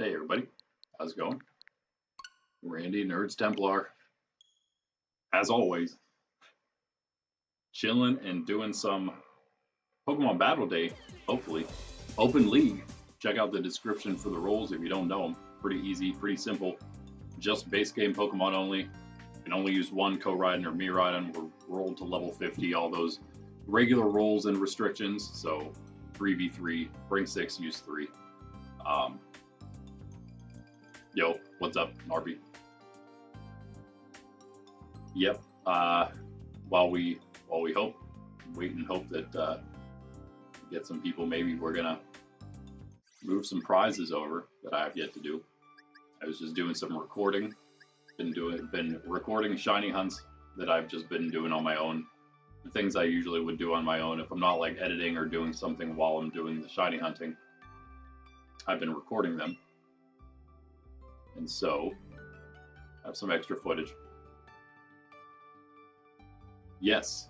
Hey everybody, how's it going? Randy, Nerds Templar, as always, chilling and doing some Pokemon Battle Day, hopefully. Open League. Check out the description for the rules if you don't know them. Pretty easy, pretty simple. Just base game Pokemon only. You can only use one Koraidon or Miraidon. We're rolled to level 50, all those regular rules and restrictions. So 3v3, bring 6, use 3. Yo, what's up, Narby? Yep. While we wait and hope that get some people, maybe we're gonna move some prizes over that I have yet to do. I was just doing some recording. Been recording shiny hunts that I've just been doing on my own. The things I usually would do on my own if I'm not like editing or doing something while I'm doing the shiny hunting. I've been recording them. And so, I have some extra footage. Yes,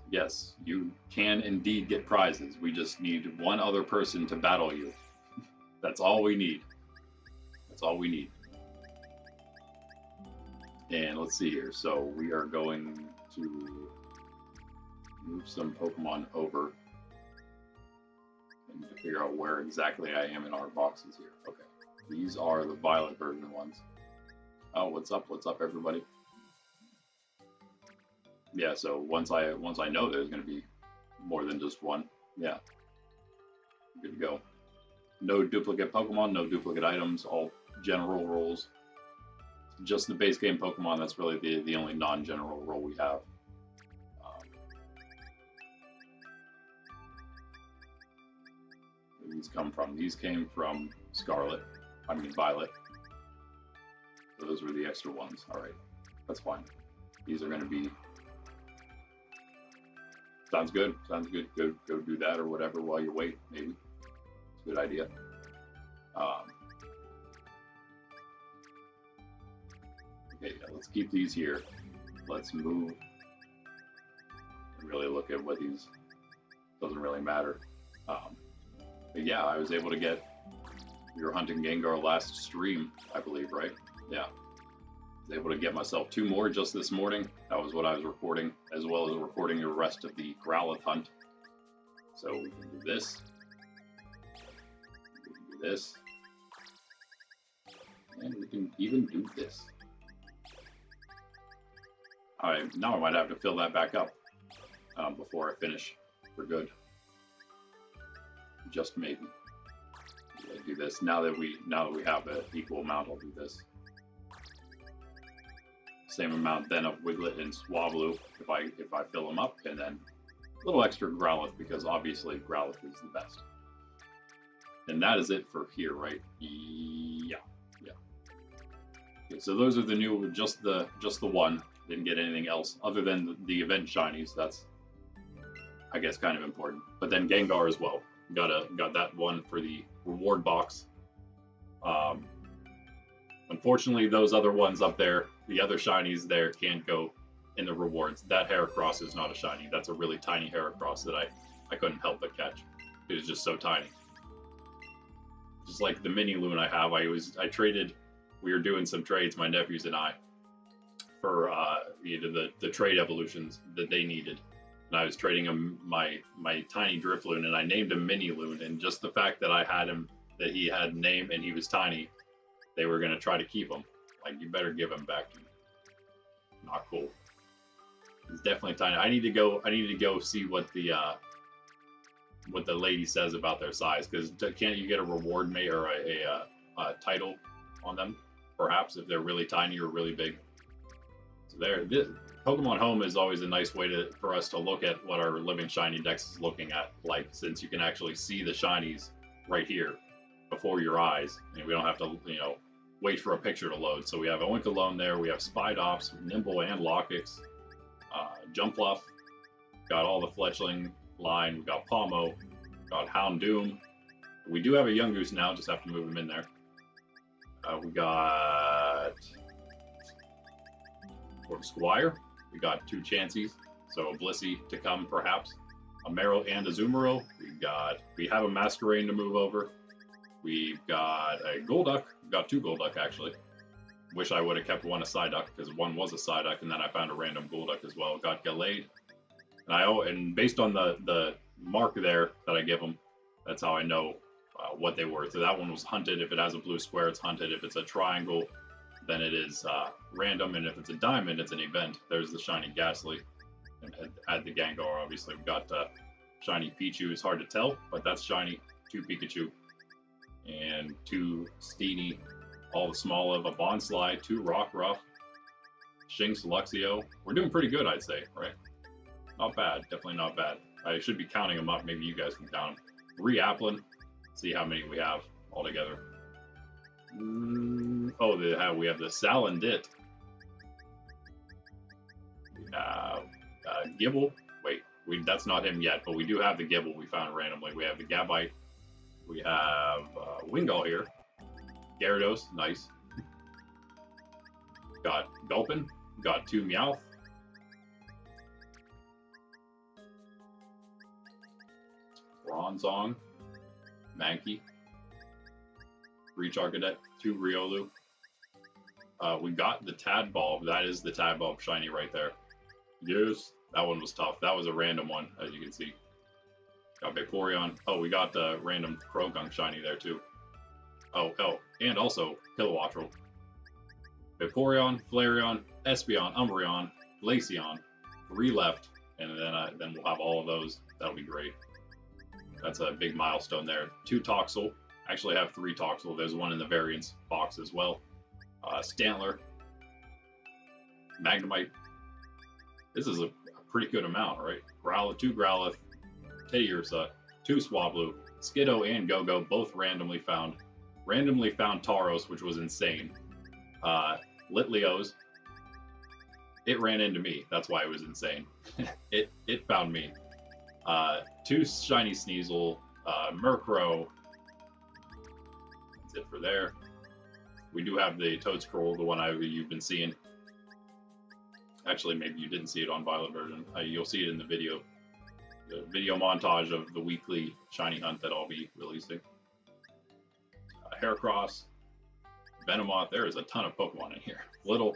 you can indeed get prizes. We just need one other person to battle you. That's all we need. That's all we need. And let's see here. So we are going to move some Pokemon over. I need to figure out where exactly I am in our boxes here. Okay. These are the Violet version ones. Oh, what's up, everybody? Yeah, so once I know there's going to be more than just one, yeah, good to go. No duplicate Pokemon, no duplicate items, all general rules. Just the base game Pokemon, that's really the only non-general rule we have. Where these come from? These came from Scarlet, I mean Violet. So those were the extra ones. All right, that's fine. These are going to be. Sounds good. Sounds good. Go do that or whatever while you wait. Maybe it's a good idea. Okay, yeah, let's keep these here. Let's move and really look at what these. Doesn't really matter. But yeah, I was able to get. We were hunting Gengar last stream, I believe, right? Yeah. I was able to get myself 2 more just this morning. That was what I was recording, as well as recording the rest of the Growlithe hunt. So we can do this. We can do this. And we can even do this. Alright, now I might have to fill that back up before I finish for good. Just maybe. Do this now that we have an equal amount. I'll do this same amount then of Wiglet and Swablu if I fill them up, and then a little extra Growlithe because obviously Growlithe is the best. And that is it for here, right? Yeah. Okay, so those are the new, just the one. Didn't get anything else other than the event shinies. That's I guess kind of important. But then Gengar as well. Got that one for the reward box. Unfortunately, those other ones up there, the other shinies there, can't go in the rewards. That Heracross is not a shiny. That's a really tiny Heracross that I couldn't help but catch. It was just so tiny. Just like the mini loon I have, I traded. We were doing some trades, my nephews and I, for the trade evolutions that they needed. And I was trading him my tiny Drifloon, and I named him Mini Loon. And just the fact that I had him, that he had a name and he was tiny, they were gonna try to keep him. Like, you better give him back to me. Not cool. He's definitely tiny. I need to go see what the lady says about their size, because can't you get a reward mate or a title on them? Perhaps if they're really tiny or really big. So this Pokemon Home is always a nice way for us to look at what our living shiny dex is looking at, like, since you can actually see the shinies right here before your eyes, and we don't have to, wait for a picture to load. So we have Oinkologne there, we have Spidops, Nimble and Lockix, Jumpluff, got all the Fletchling line, we got Palmo, got Houndoom. We do have a Yungoos now, just have to move him in there. We got Squire. We got 2 Chanseys, so a Blissey to come perhaps. A Meryl and a Zumaro. We have a Masquerain to move over. We've got a Golduck. We've got 2 Golduck, actually. Wish I would have kept one a Psyduck, because one was a Psyduck, and then I found a random Golduck as well. Got Gallade. And based on the mark there that I give them, that's how I know what they were. So that one was hunted. If it has a blue square, it's hunted. If it's a triangle, then it is random. And if it's a diamond, it's an event. There's the shiny Ghastly. And add the Gengar, obviously. We've got shiny Pichu. It's hard to tell, but that's shiny. 2 Pikachu. And 2 Steenie. All the small of a Bonsly. 2 Rockruff. Shinx, Luxio. We're doing pretty good, I'd say, right? Not bad. Definitely not bad. I should be counting them up. Maybe you guys can count them. Applin. See how many we have altogether. We have the Salandit. Gibble. Wait, that's not him yet, but we do have the Gibble we found randomly. We have the Gabite. We have Wingull here. Gyarados, nice. Got Gulpin. Got 2 Meowth. Bronzong. Mankey. Breach Arcadet. 2 Riolu. We got the Tadbulb. That is the Tadbulb shiny right there. Yes. That one was tough. That was a random one, as you can see. Got Vaporeon. Oh, we got the random Croagunk shiny there, too. Oh, and also Kilowattrel. Vaporeon, Flareon, Espeon, Umbreon, Glaceon. 3 left, and then we'll have all of those. That'll be great. That's a big milestone there. 2 Toxel. Actually, I have 3 Toxel. There's one in the variants box as well. Stantler. Magnemite. This is a pretty good amount, right? Growlithe, 2 Growlithe, Teddiursa, 2 Swablu, Skiddo and Go-Go, both randomly found. Randomly found Tauros, which was insane. Litleos. It ran into me. That's why it was insane. it found me. 2 shiny Sneasel, Murkrow. That's it for there. We do have the Toedscroll, the one you've been seeing. Actually, maybe you didn't see it on Violet version. You'll see it in the video montage of the weekly shiny hunt that I'll be releasing. Heracross, Venomoth. There is a ton of Pokemon in here. Little.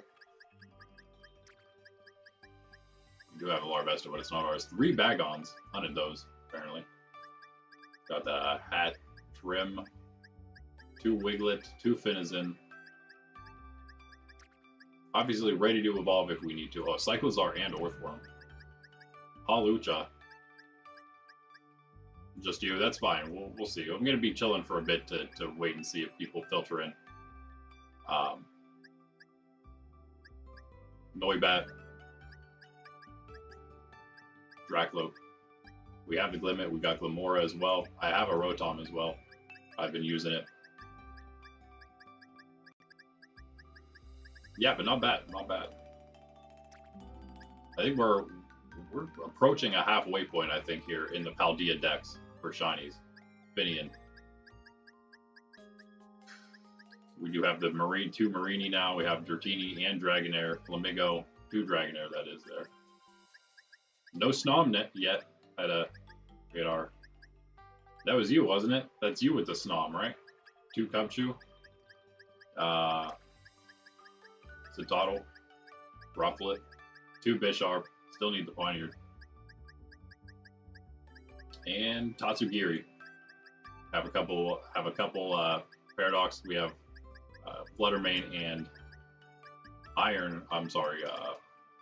We do have a Larvesta, but it's not ours. 3 Bagons. Hunted those, apparently. Got the Hat, Trim, 2 Wiglet, 2 Finizen. Obviously ready to evolve if we need to. Oh, Cyclizar and Orthworm. Hawlucha. Just you, that's fine. We'll see. I'm going to be chilling for a bit to wait and see if people filter in. Noibat. Dracloak. We have the Glimmet. We got Glimora as well. I have a Rotom as well. I've been using it. Yeah, but not bad. Not bad. I think we're approaching a halfway point, I think, here in the Paldea decks for shinies. Finian. We do have the 2 Marini now. We have Dratini and Dragonair. Flamigo. 2 Dragonair, that is there. No Snom yet. Get our... That was you, wasn't it? That's you with the Snom, right? 2 Cubchoo. Citadel. Rufflet. 2 Bisharp. Still need the Pioneer. And Tatsugiri. Have a couple Paradox. We have Fluttermane and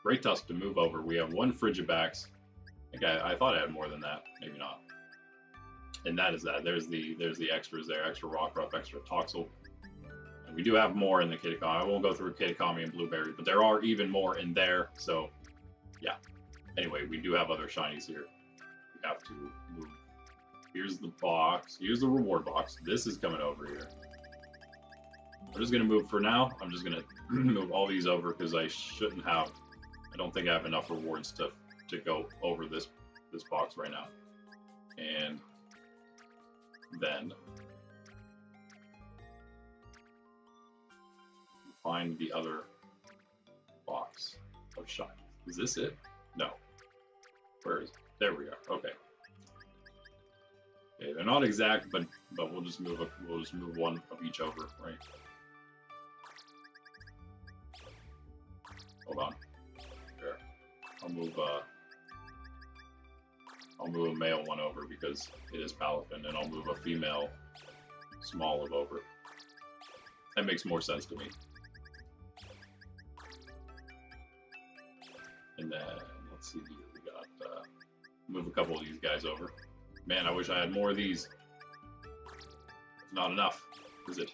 Great Tusk to move over. We have 1 Frigibax. I thought I had more than that. Maybe not. And that is that. There's the extras there. Extra Rockruff, extra Toxel. And we do have more in the Kitakami. I won't go through Kitakami and Blueberry, but there are even more in there. So, yeah. Anyway, we do have other shinies here. We have to move. Here's the box. Here's the reward box. This is coming over here. I'm just going to move for now. I'm just going to move all these over because I don't think I have enough rewards to go over this box right now. And then find the other box of shiny. Is this it? No. Where is it? There we are. Okay. Okay, they're not exact, but we'll just move one of each over, right? Hold on. Here. I'll move a male one over because it is Palafin, and I'll move a female small of over. That makes more sense to me. And then let's see, we got move a couple of these guys over. Man, I wish I had more of these. It's not enough, is it?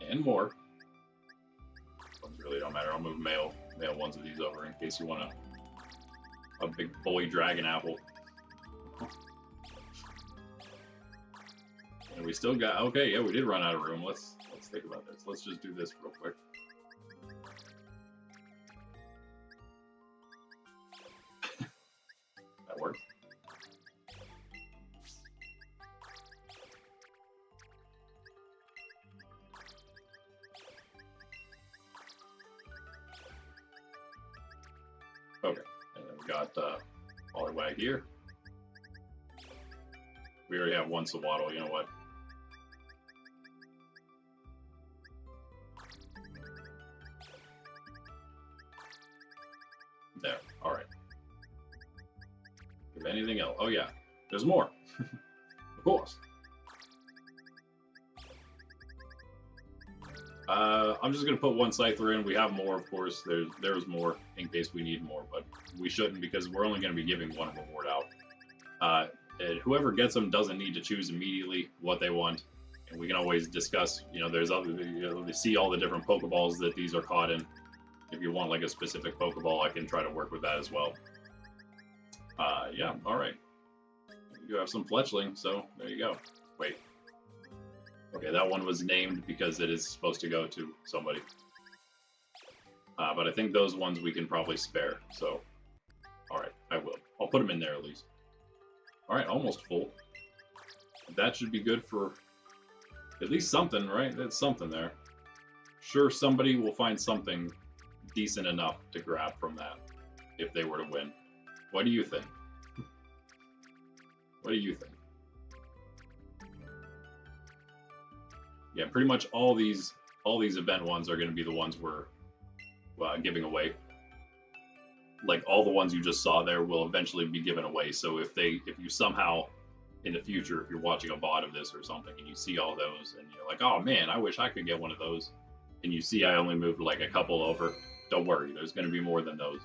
And more. Those really don't matter. I'll move male ones of these over in case you want a big boy dragon apple. And we still got, okay, yeah, we did run out of room. Let's think about this. Let's just do this real quick. That worked. Okay, and then we got Poliwag here. We already have one Sawaddle, you know what? There, alright. If anything else, oh yeah, there's more. Of course. I'm just gonna put one Scyther in. We have more, of course. There's more in case we need more, but we shouldn't because we're only gonna be giving one reward out. And whoever gets them doesn't need to choose immediately what they want, and we can always discuss. You know, there's other. We see all the different Pokeballs that these are caught in. If you want like a specific Pokeball, I can try to work with that as well. Yeah, all right. You have some Fletchling, so there you go. Wait. Okay, that one was named because it is supposed to go to somebody. But I think those ones we can probably spare, so... Alright, I will. I'll put them in there at least. Alright, almost full. That should be good for at least something, right? That's something there. Sure, somebody will find something decent enough to grab from that if they were to win. What do you think? What do you think? Yeah, pretty much all these event ones are going to be the ones we're giving away. Like all the ones you just saw there will eventually be given away. So if you somehow in the future, if you're watching a VOD of this or something and you see all those and you're like, oh man, I wish I could get one of those, and you see I only moved like a couple over, don't worry, there's going to be more than those.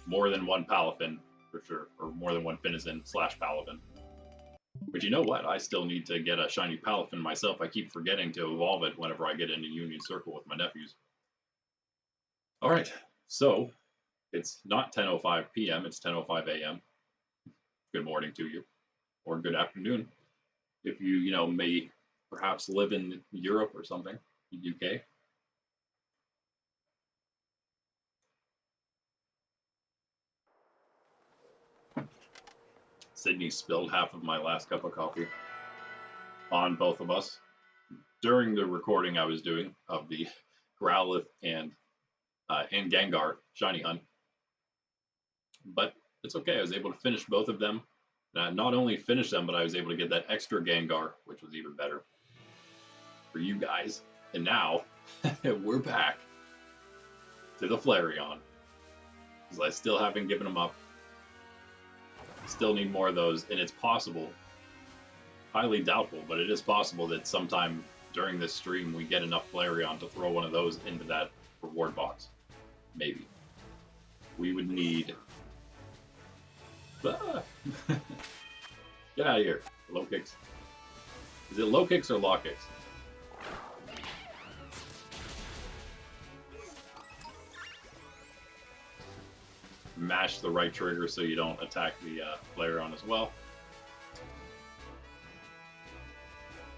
More than one Palafin for sure, or more than one Finizen/Palafin. But you know what? I still need to get a shiny Palafin myself. I keep forgetting to evolve it whenever I get into Union Circle with my nephews. Alright, so it's not 10:05 p.m., it's 10:05 a.m. Good morning to you, or good afternoon, if you may perhaps live in Europe or something, UK. Sydney spilled half of my last cup of coffee on both of us during the recording I was doing of the Growlithe and Gengar shiny hunt. But it's okay, I was able to finish both of them. Not only finish them, but I was able to get that extra Gengar, which was even better for you guys. And now we're back to the Flareon, because I still haven't given them up. Still need more of those, and it's possible, highly doubtful, but it is possible that sometime during this stream we get enough Flareon to throw one of those into that reward box. Maybe. We would need... Get out of here. Low kicks. Is it low kicks or law kicks? Mash the right trigger so you don't attack the Flareon as well.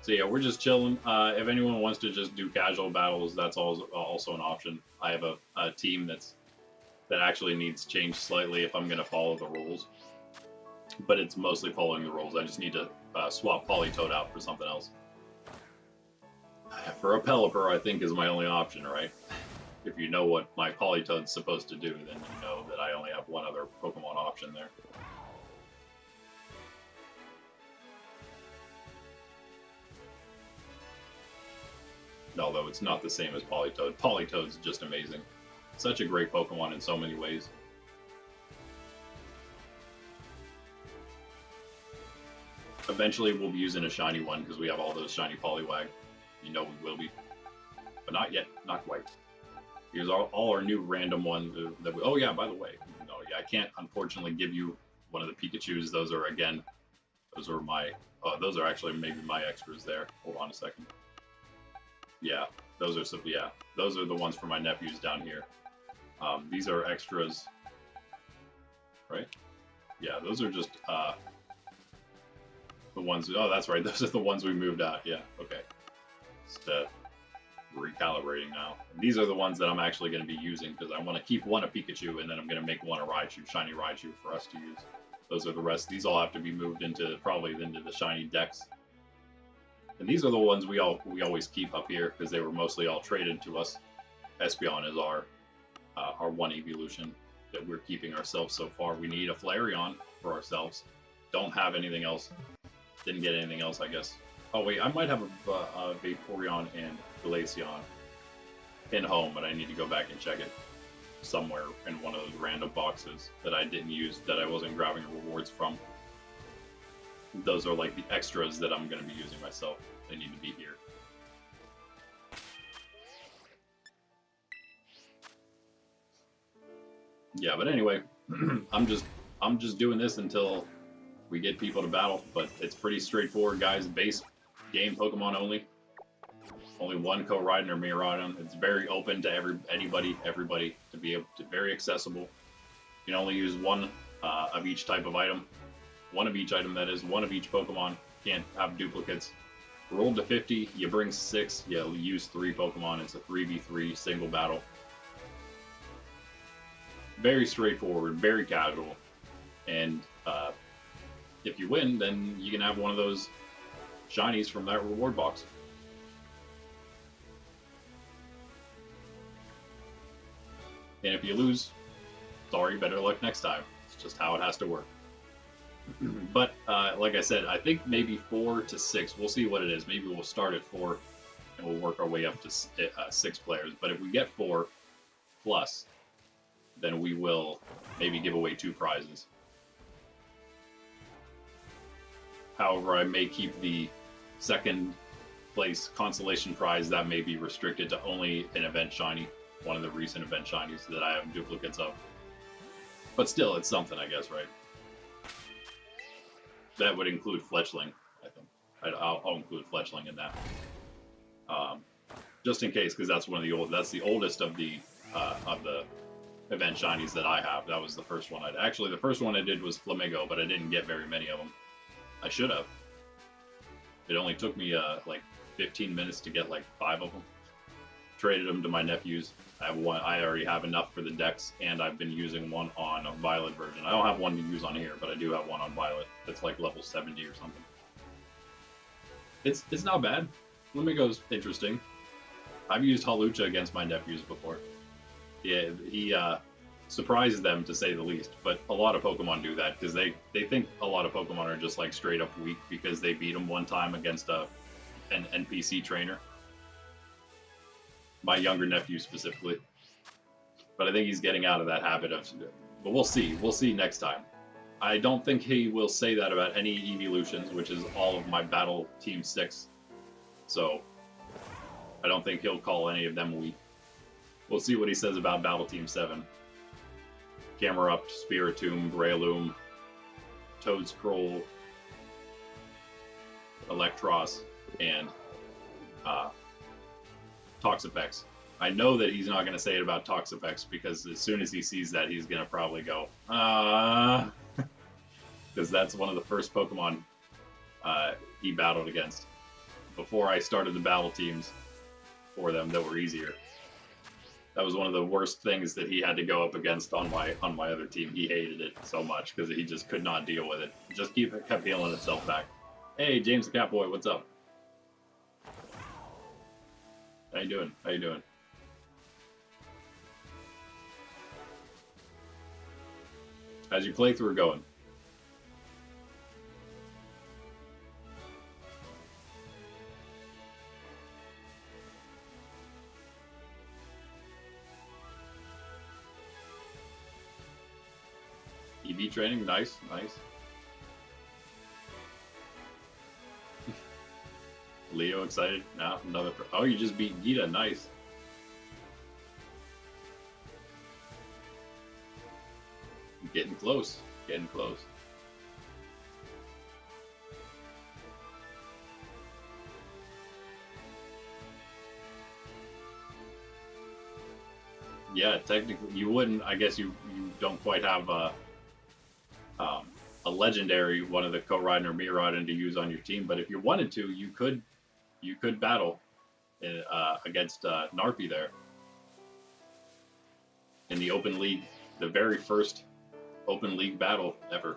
So yeah, we're just chilling. If anyone wants to just do casual battles, that's also an option. I have a team that actually needs changed slightly if I'm going to follow the rules. But it's mostly following the rules. I just need to swap Politoed out for something else. For a Pelipper, I think is my only option, right? If you know what my Politoed's supposed to do, then you know that I only have one other option there. Although it's not the same as Politoed. Politoed's just amazing. Such a great Pokemon in so many ways. Eventually we'll be using a shiny one because we have all those shiny Poliwag. You know we will be. But not yet. Not quite. Here's all our new random ones that we... Oh yeah, by the way. No, yeah, I can't unfortunately give you one of the Pikachus. Those are, again, those are my... those are actually maybe my extras there. Hold on a second. Yeah, those are some... Yeah, those are the ones for my nephews down here. These are extras. Right? Yeah, those are just... the ones... Oh, that's right. Those are the ones we moved out. Yeah, okay. Just, recalibrating now. And these are the ones that I'm actually going to be using because I want to keep one a Pikachu and then I'm going to make one a Raichu, shiny Raichu for us to use. Those are the rest. These all have to be moved into probably into the shiny decks. And these are the ones we always keep up here because they were mostly all traded to us. Espeon is our one evolution that we're keeping ourselves so far. We need a Flareon for ourselves. Don't have anything else. Didn't get anything else, I guess. Oh wait, I might have a Vaporeon and Glaceon in home, but I need to go back and check it somewhere in one of those random boxes that I didn't use, that I wasn't grabbing rewards from. Those are like the extras that I'm going to be using myself. They need to be here. Yeah, but anyway, I'm just doing this until we get people to battle, but it's pretty straightforward, guys. Base game Pokemon only. Only one Koraidon or Miraidon. It's very open to everybody to be able to, very accessible. You can only use one of each type of item. One of each item, that is, one of each Pokemon. Can't have duplicates. Rolled to 50, you bring 6, you use 3 Pokemon. It's a 3v3 single battle. Very straightforward, very casual. And if you win, then you can have one of those shinies from that reward box. And if you lose, sorry, better luck next time. It's just how it has to work. But like I said, I think maybe 4 to 6. We'll see what it is. Maybe we'll start at 4 and we'll work our way up to 6 players. But if we get 4 plus, then we will maybe give away 2 prizes. However, I may keep the second place consolation prize. That may be restricted to only an event shiny, one of the recent event shinies that I have duplicates of. But still, it's something, I guess, right? That would include Fletchling, I think. I'll include Fletchling in that. Just in case, because that's one of the that's the oldest of the event shinies that I have. That was the first one actually, the first one I did was Flamingo, but I didn't get very many of them. I should have. It only took me like 15 minutes to get like 5 of them. Traded them to my nephews. I have one. I already have enough for the decks, and I've been using one on a Violet version. I don't have one to use on here, but I do have one on Violet. That's like level 70 or something. It's not bad. Flamingo's interesting. I've used Hawlucha against my nephews before. Yeah, he surprises them, to say the least. But a lot of Pokemon do that because they think a lot of Pokemon are just like straight up weak because they beat them one time against an NPC trainer. My younger nephew specifically. But I think he's getting out of that habit of... But we'll see. We'll see next time. I don't think he will say that about any evolutions, which is all of my Battle Team 6. So, I don't think he'll call any of them weak. We'll see what he says about Battle Team 7. Camerupt, Spiritomb, Breloom, Toedscroll, Electros, and Toxapex. I know that he's not going to say it about Toxapex because as soon as he sees that, he's going to probably go, because that's one of the first Pokemon he battled against before I started the battle teams for them that were easier. That was one of the worst things that he had to go up against on my other team. He hated it so much because he just could not deal with it. It just kept healing itself back. Hey, James the Catboy, what's up? How you doing? How you doing? How's your playthrough going? EV training, nice, nice. Leo excited? Now another. Oh, you just beat Gita, nice. Getting close, getting close. Yeah, technically you wouldn't. I guess you don't quite have a legendary one of the Koraidon or Miraidon to use on your team, but if you wanted to, you could battle against Narpi there in the Open League, the very first Open League battle ever.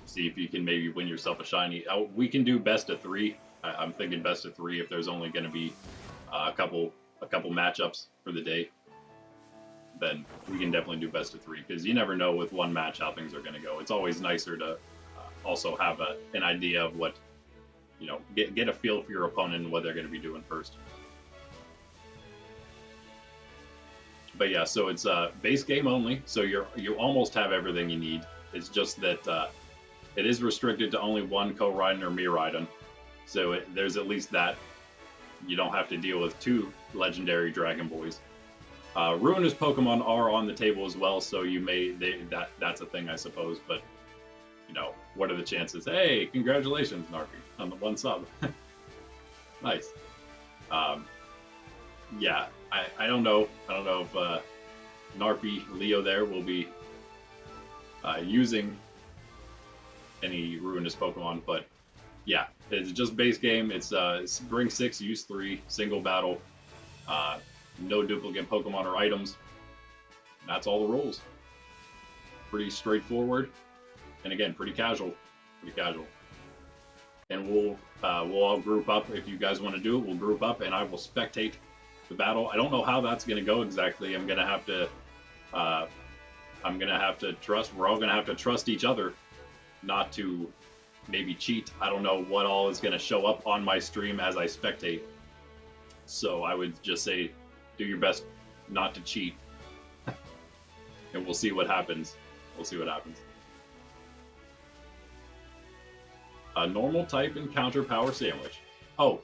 See if you can maybe win yourself a shiny. We can do best of 3. I'm thinking best of 3 if there's only going to be a couple matchups for the day. Then we can definitely do best of 3 because you never know with one match how things are going to go. It's always nicer to also have an idea of what, you know, get a feel for your opponent and what they're going to be doing first. But yeah, so it's base game only, so you almost have everything you need. It's just that it is restricted to only one Koraidon or Miraidon, so there's at least that. You don't have to deal with 2 legendary Dragon Boys. Ruinous Pokemon are on the table as well, so you may that's a thing, I suppose. But you know, what are the chances? Hey, congratulations, Narpi, on the 1 sub. Nice. Yeah, I don't know. I don't know if Narpi Leo there will be using any Ruinous Pokemon, but yeah, it's just base game. It's bring 6, use 3, single battle. No duplicate Pokemon or items. That's all the rules. Pretty straightforward, and again, pretty casual. Pretty casual. And we'll all group up if you guys want to do it. We'll group up, and I will spectate the battle. I don't know how that's going to go exactly. I'm gonna have to trust. We're all gonna have to trust each other, not to maybe cheat. I don't know what all is gonna show up on my stream as I spectate. So I would just say, do your best not to cheat, and we'll see what happens. We'll see what happens. A normal type encounter power sandwich. Oh,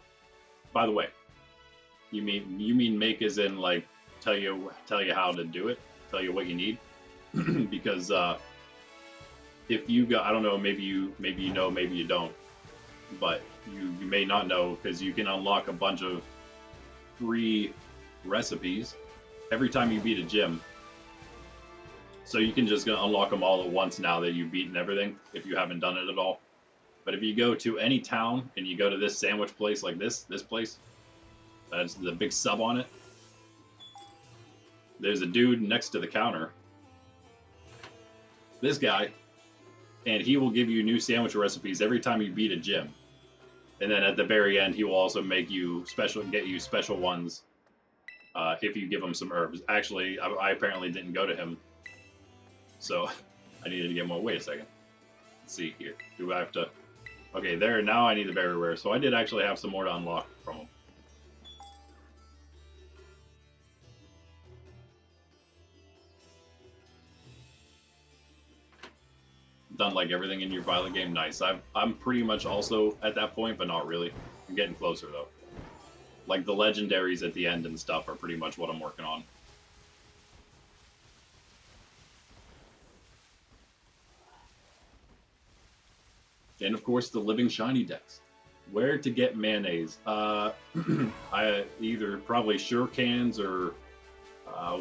by the way, you mean make as in like tell you how to do it, tell you what you need, because if you go, I don't know, maybe you know, maybe you don't, but you may not know because you can unlock a bunch of free recipes every time you beat a gym. So you can just gonna unlock them all at once now that you've beaten everything if you haven't done it at all. But if you go to any town and you go to this sandwich place like this place, that's the big sub on it. There's a dude next to the counter. This guy, and he will give you new sandwich recipes every time you beat a gym. And then at the very end, he will also make you get you special ones if you give him some herbs. Actually, I apparently didn't go to him, so I needed to get more. Wait a second. Let's see here. Do I have to? Okay, there. Now I need the very rare. So I did actually have some more to unlock from him. Done like everything in your Violet game. Nice. I'm pretty much also at that point, but not really. I'm getting closer though. Like the legendaries at the end and stuff are pretty much what I'm working on. And of course the living shiny decks. Where to get mayonnaise? I either probably Sure Cans or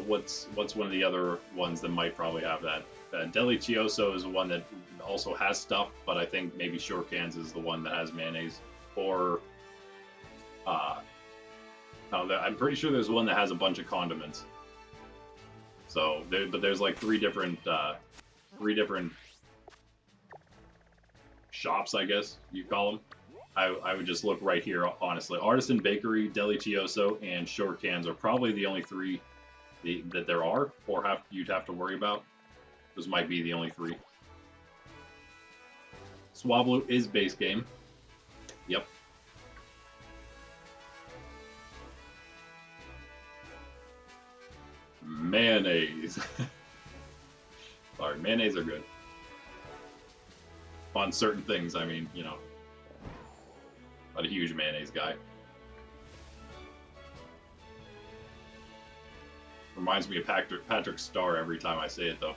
what's one of the other ones that might probably have that. Delicioso is the one that also has stuff, but I think maybe Sure Cans is the one that has mayonnaise. Or I'm pretty sure there's one that has a bunch of condiments. So, but there's like three different shops, I guess you call them. I would just look right here, honestly. Artisan Bakery, Delicioso, and Sure Cans are probably the only three that there are, or you'd have to worry about. Those might be the only 3. Swablu is base game. Yep. Mayonnaise. Sorry, mayonnaise are good. On certain things, I mean, you know. Not a huge mayonnaise guy. Reminds me of Patrick Star every time I say it, though.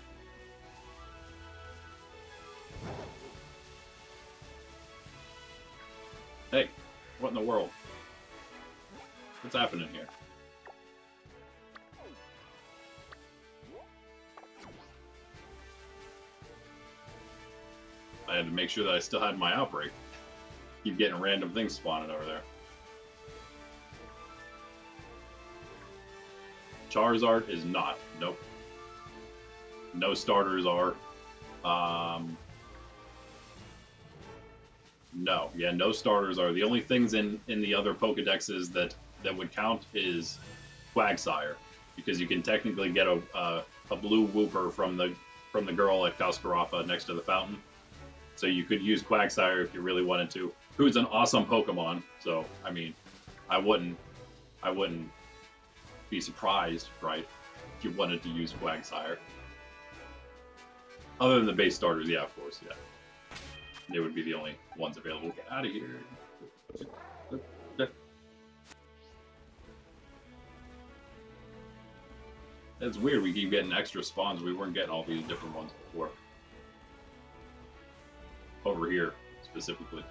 Hey, what in the world? What's happening here? I had to make sure that I still had my outbreak. Keep getting random things spawning over there. Charizard is not. Nope. No starters are. No. Yeah, no starters are. The only things in the other Pokedexes that would count is Quagsire, because you can technically get a blue Wooper from the girl at Kaskarafa next to the fountain. So you could use Quagsire if you really wanted to. Who's an awesome Pokemon. So I mean, I wouldn't be surprised, right, if you wanted to use Quagsire. Other than the base starters, yeah, of course, yeah. They would be the only ones available. Get out of here. It's weird, we keep getting extra spawns. We weren't getting all these different ones before. Over here, specifically.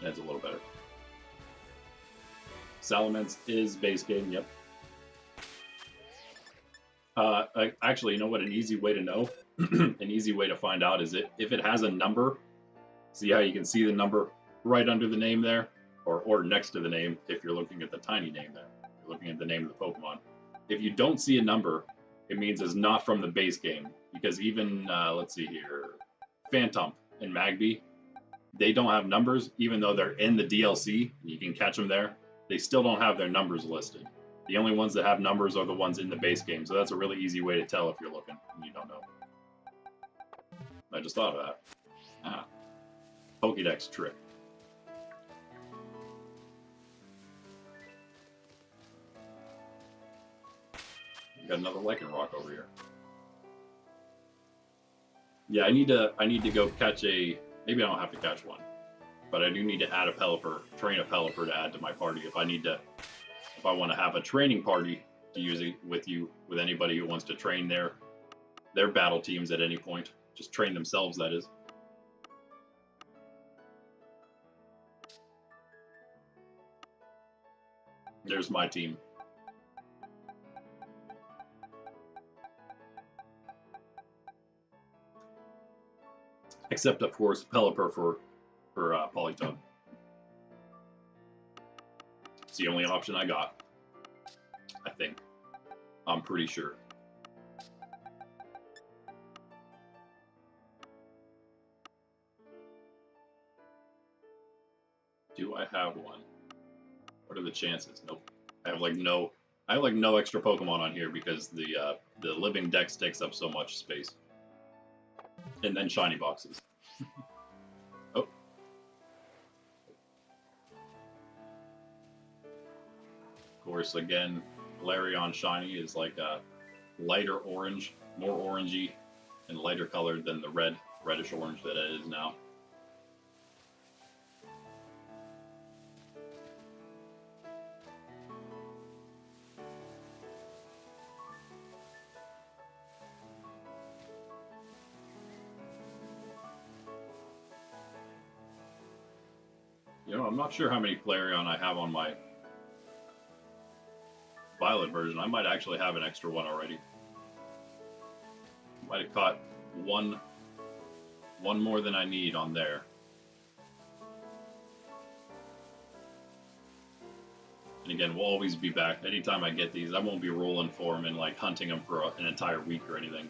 That's a little better. Salamence is base game, yep. Actually, you know what? An easy way to know, an easy way to find out is if it has a number. See how you can see the number right under the name there, or next to the name if you're looking at the tiny name there. You're looking at the name of the Pokemon. If you don't see a number, it means it's not from the base game. Because even, let's see here, Phantom and Magby, they don't have numbers, even though they're in the DLC. You can catch them there. They still don't have their numbers listed. The only ones that have numbers are the ones in the base game. So that's a really easy way to tell if you're looking and you don't know. I just thought of that. Ah. Pokédex trick. Got another Lycanroc over here. Yeah, I need to go catch a. Maybe I don't have to catch one, but I do need to add a Pelipper, train a Pelipper to add to my party if I want to have a training party to use it with anybody who wants to train their battle teams at any point. Just train themselves, that is. There's my team. Except, of course, Pelipper for Polytone. It's the only option I got. I think. I'm pretty sure. Do I have one? What are the chances? Nope. I have like no extra Pokemon on here because the living dex takes up so much space. And then shiny boxes. Oh. Of course, again, Galarian shiny is like a lighter orange, more orangey, and lighter colored than the reddish orange that it is now. You know, I'm not sure how many Galarian I have on my Violet version. I might actually have an extra one already. Might have caught one more than I need on there. And again, we'll always be back. Anytime I get these, I won't be rolling for them and like hunting them for an entire week or anything.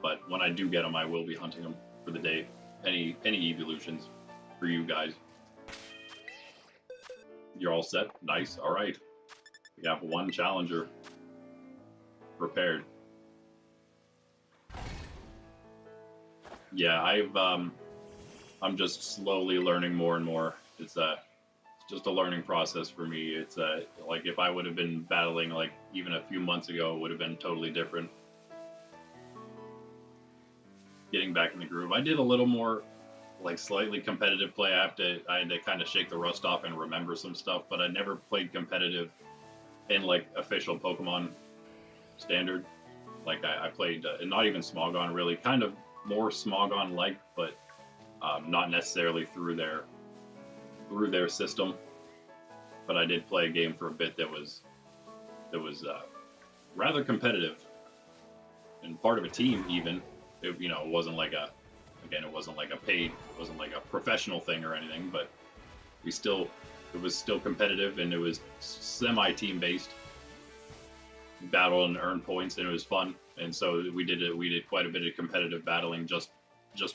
But when I do get them, I will be hunting them for the day. Any evolutions for you guys. You're all set? Nice. All right. We have one challenger. prepared. Yeah, I'm just slowly learning more and more. It's just a learning process for me. It's like if I would have been battling like even a few months ago, it would have been totally different. Getting back in the groove. I did a little more like slightly competitive play. I had to kind of shake the rust off and remember some stuff, but I never played competitive in like official Pokemon standard. Like I played not even Smogon really, kind of more Smogon like, but not necessarily through their system. But I did play a game for a bit that was rather competitive and part of a team even. It, you know, it wasn't like a paid, it wasn't like a professional thing or anything, but it was still competitive, and it was semi-team based. Battle and earn points, and it was fun. And so we did quite a bit of competitive battling just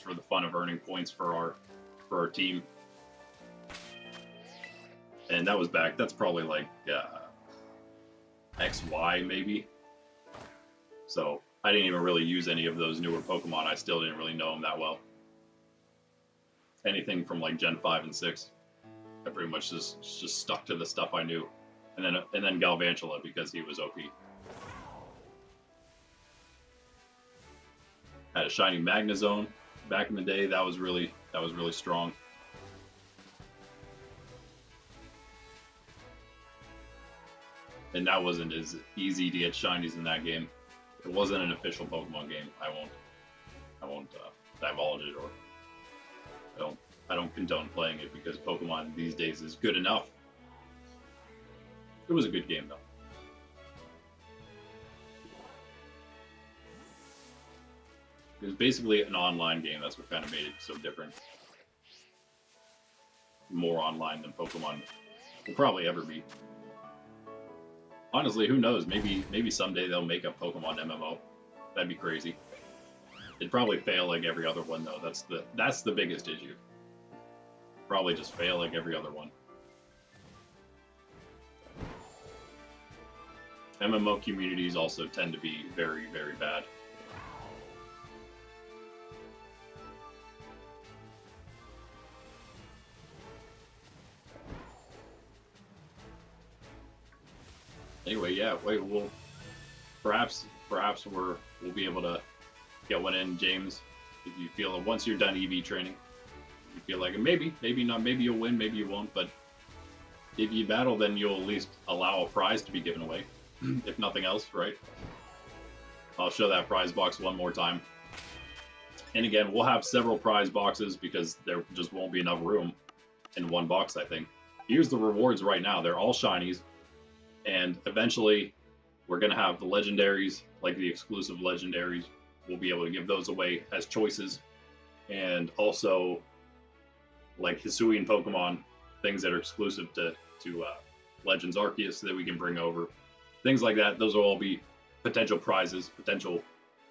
for the fun of earning points for our team. And that was that's probably like XY maybe. So I didn't even really use any of those newer Pokemon. I still didn't really know them that well. Anything from like Gen 5 and 6, I pretty much just stuck to the stuff I knew. And then Galvantula because he was OP. Had a shiny Magnezone back in the day. That was really strong. And that wasn't as easy to get shinies in that game. It wasn't an official Pokemon game. I won't divulge it, or I don't condone playing it because Pokemon these days is good enough. It was a good game though. It was basically an online game. That's what kind of made it so different. More online than Pokemon will probably ever be. Honestly, who knows? Maybe someday they'll make a Pokemon MMO. That'd be crazy. It'd probably fail like every other one though. That's the biggest issue. Probably just fail like every other one. MMO communities also tend to be very, very bad. Anyway, yeah, we'll perhaps we'll be able to get one in, James. If you feel once you're done EV training, you feel like maybe not, maybe you'll win, maybe you won't, but if you battle, then you'll at least allow a prize to be given away, if nothing else, right? I'll show that prize box one more time. And again, we'll have several prize boxes because there just won't be enough room in one box, I think. Here's the rewards right now. They're all shinies. And eventually, we're going to have the legendaries, like the exclusive legendaries. We'll be able to give those away as choices. And also, like Hisuian Pokemon, things that are exclusive to Legends Arceus that we can bring over. Things like that. Those will all be potential prizes, potential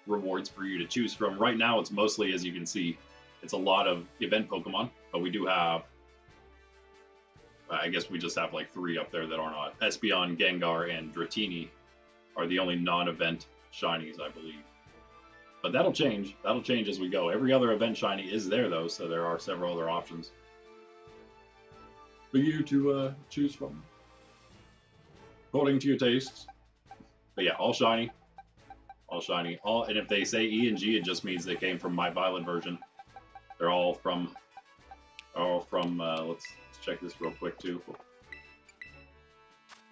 rewards for you to choose from. Right now, it's mostly, as you can see, it's a lot of event Pokemon. But we do have, I guess we just have like 3 up there that are not. Espeon, Gengar, and Dratini are the only non-event shinies, I believe. But that'll change. That'll change as we go. Every other event shiny is there, though, so there are several other options for you to choose from, according to your tastes. But yeah, all shiny. All shiny. And if they say E and G, it just means they came from my Violet version. They're all from, let's check this real quick too.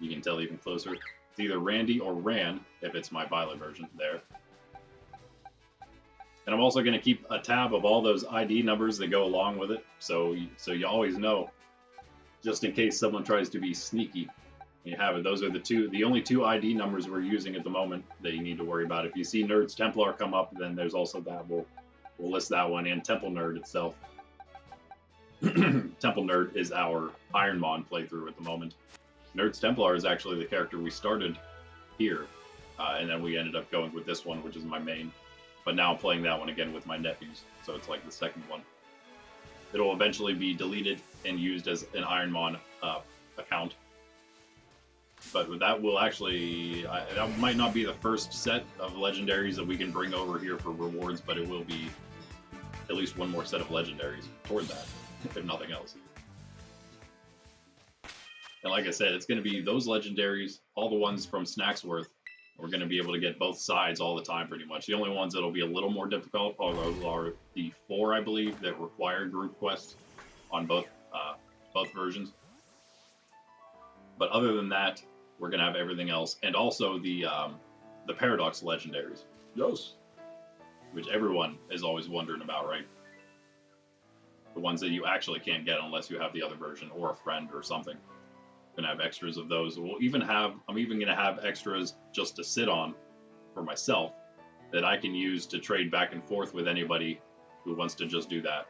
You can tell even closer. It's either Randy or Ran if it's my Violet version there. And I'm also going to keep a tab of all those ID numbers that go along with it, so you always know, just in case someone tries to be sneaky. You have it. Those are the only 2 ID numbers we're using at the moment that you need to worry about. If you see Nerds Templar come up, then there's also that. We'll list that one, and Temple Nerd itself. Temple Nerd is our Ironmon playthrough at the moment. Nerds Templar is actually the character we started here, and then we ended up going with this one, which is my main. But now I'm playing that one again with my nephews, so it's like the second one. It'll eventually be deleted and used as an Ironmon account. But that will actually, that might not be the first set of legendaries that we can bring over here for rewards, but it will be at least one more set of legendaries toward that, if nothing else. And like I said, it's going to be those legendaries, all the ones from Snacksworth. We're going to be able to get both sides all the time, pretty much. The only ones that'll be a little more difficult are the 4, I believe, that require group quests on both versions. But other than that, we're going to have everything else. And also the Paradox legendaries. Yes. Which everyone is always wondering about, right? The ones that you actually can't get unless you have the other version or a friend or something. Gonna have extras of those. I'm even gonna have extras just to sit on for myself that I can use to trade back and forth with anybody who wants to just do that.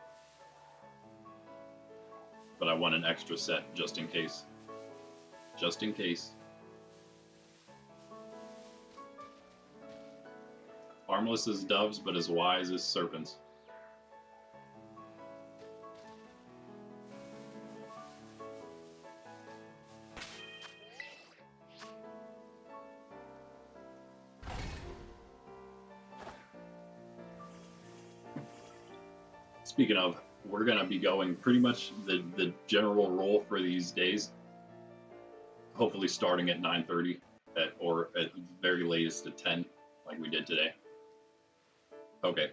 But I want an extra set just in case. Just in case. Harmless as doves, but as wise as serpents. Speaking of, we're going to be going pretty much the general roll for these days. Hopefully starting at 9:30 or at the very latest at 10, like we did today. Okay.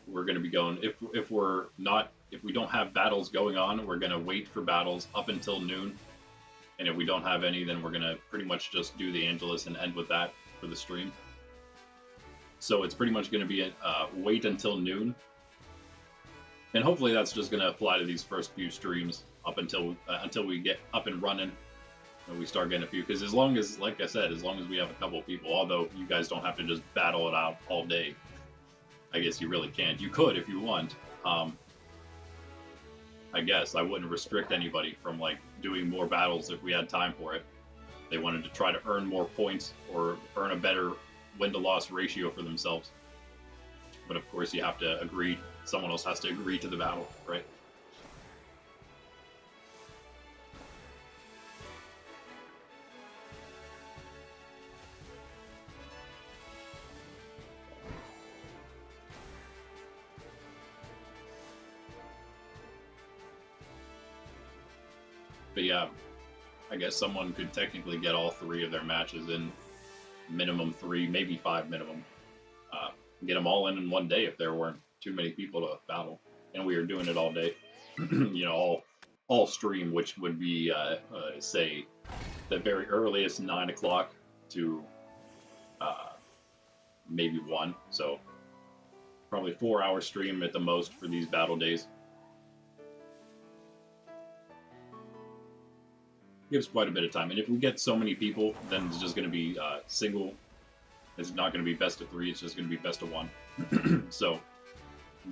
We're going to be going, if we don't have battles going on, we're going to wait for battles up until noon. And if we don't have any, then we're going to pretty much just do the Angelus and end with that for the stream. So it's pretty much going to be wait until noon. And hopefully that's just going to apply to these first few streams up until we get up and running and we start getting a few. Because as long as, like I said, as long as we have a couple of people, although you guys don't have to just battle it out all day. I guess you really can't. You could if you want. I guess I wouldn't restrict anybody from like doing more battles if we had time for it. They wanted to try to earn more points or earn a better win-to-loss ratio for themselves. But of course you have to agree, someone else has to agree to the battle, right? But yeah, I guess someone could technically get all 3 of their matches in minimum 3, maybe 5 minimum. Get them all in one day if there weren't too many people to battle, and we were doing it all day. You know, all stream, which would be say the very earliest 9 o'clock to maybe 1. So probably 4-hour stream at the most for these battle days. Gives quite a bit of time, and if we get so many people, then it's just going to be single. It's not going to be best of 3. It's just going to be best of 1. So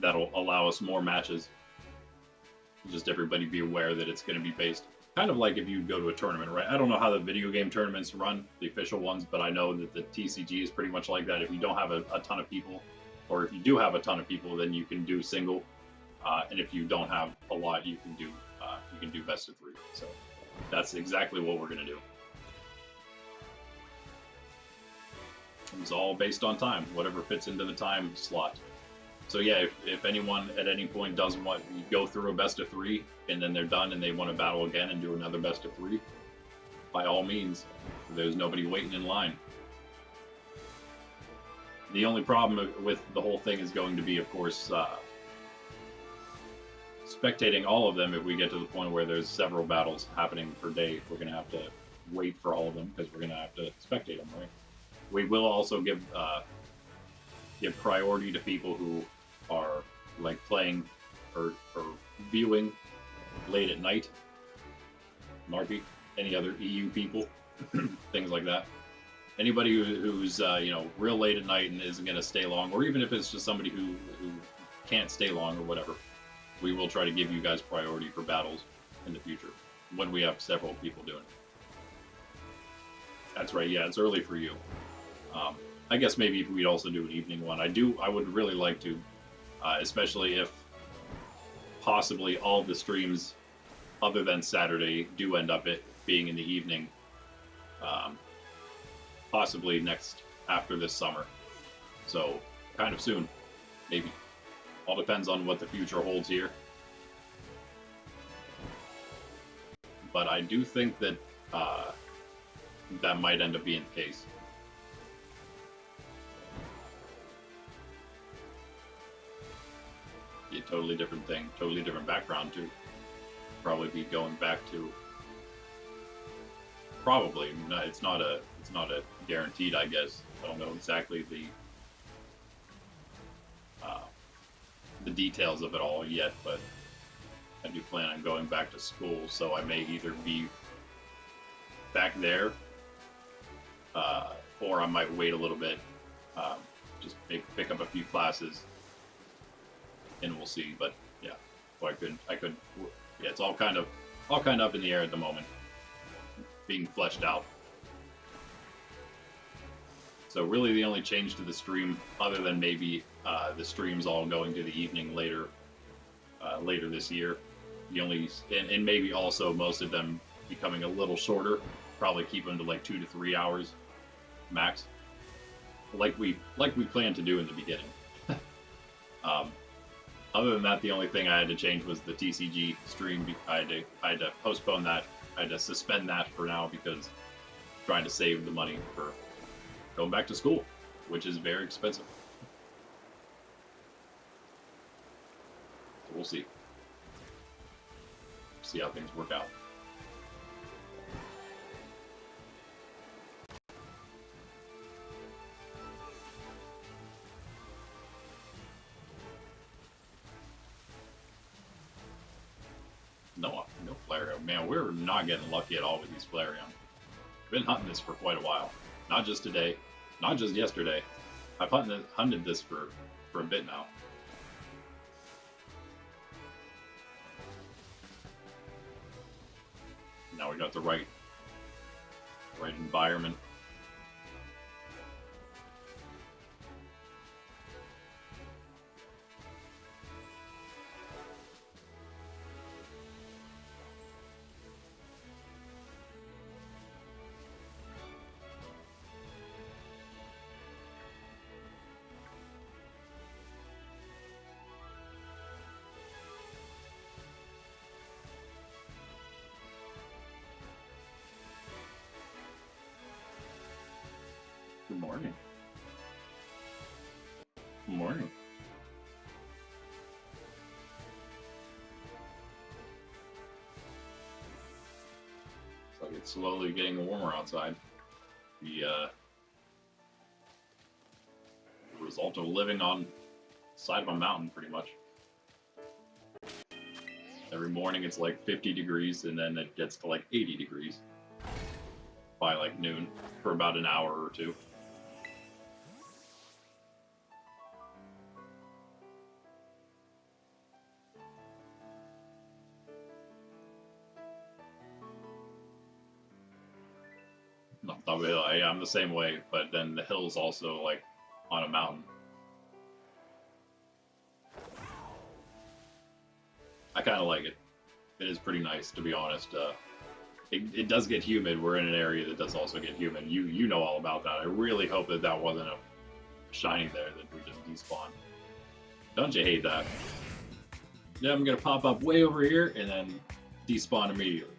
that'll allow us more matches. Just everybody be aware that it's going to be based kind of like if you go to a tournament, right? I don't know how the video game tournaments run, the official ones, but I know that the TCG is pretty much like that. If you don't have a ton of people, or if you do have a ton of people, then you can do single, and if you don't have a lot, you can do best of 3. So that's exactly what we're going to do. It's all based on time, whatever fits into the time slot. So yeah, if anyone at any point does want to go through a best of 3 and then they're done and they want to battle again and do another best of 3, by all means, there's nobody waiting in line. The only problem with the whole thing is going to be, of course, spectating all of them. If we get to the point where there's several battles happening per day, we're going to have to wait for all of them because we're going to have to spectate them, right? We will also give priority to people who are like playing or viewing late at night, Marpy, any other EU people, things like that. Anybody who's you know, real late at night and isn't going to stay long, or even if it's just somebody who can't stay long or whatever, we will try to give you guys priority for battles in the future when we have several people doing it. That's right, yeah, it's early for you. I guess maybe if we'd also do an evening one. I would really like to, especially if possibly all of the streams other than Saturday do end up being in the evening, possibly after this summer. So kind of soon, maybe. All depends on what the future holds here. But I do think that that might end up being the case. Be a totally different thing, totally different background too. Probably be going back to. Probably it's not a guaranteed, I guess. I don't know exactly the details of it all yet, but I do plan on going back to school, so I may either be back there, or I might wait a little bit, just pick up a few classes, and we'll see. But yeah, so I could, yeah, it's all kind of up in the air at the moment, being fleshed out. So really, the only change to the stream, other than maybe the streams all going to the evening later this year, and maybe also most of them becoming a little shorter, probably keep them to like 2 to 3 hours max, like we planned to do in the beginning. Other than that, the only thing I had to change was the TCG stream. I had to postpone that. I had to suspend that for now because I'm trying to save the money for going back to school, which is very expensive. So we'll see. See how things work out. No Flareon. Man, we're not getting lucky at all with these Flareon. Been hunting this for quite a while. Not just today, not just yesterday. I've hunted this for a bit now. Now we got the right environment. Good morning. Good morning. It's like it's slowly getting warmer outside. The result of living on the side of a mountain, pretty much. Every morning it's like 50 degrees, and then it gets to like 80 degrees by like noon for about an hour or two. I'm the same way, but then the hill's also like on a mountain. I kind of like it. It is pretty nice, to be honest. It does get humid. We're in an area that does also get humid. You know all about that. I really hope that wasn't a shiny there that we just despawned. Don't you hate that? Yeah, I'm gonna pop up way over here and then despawn immediately.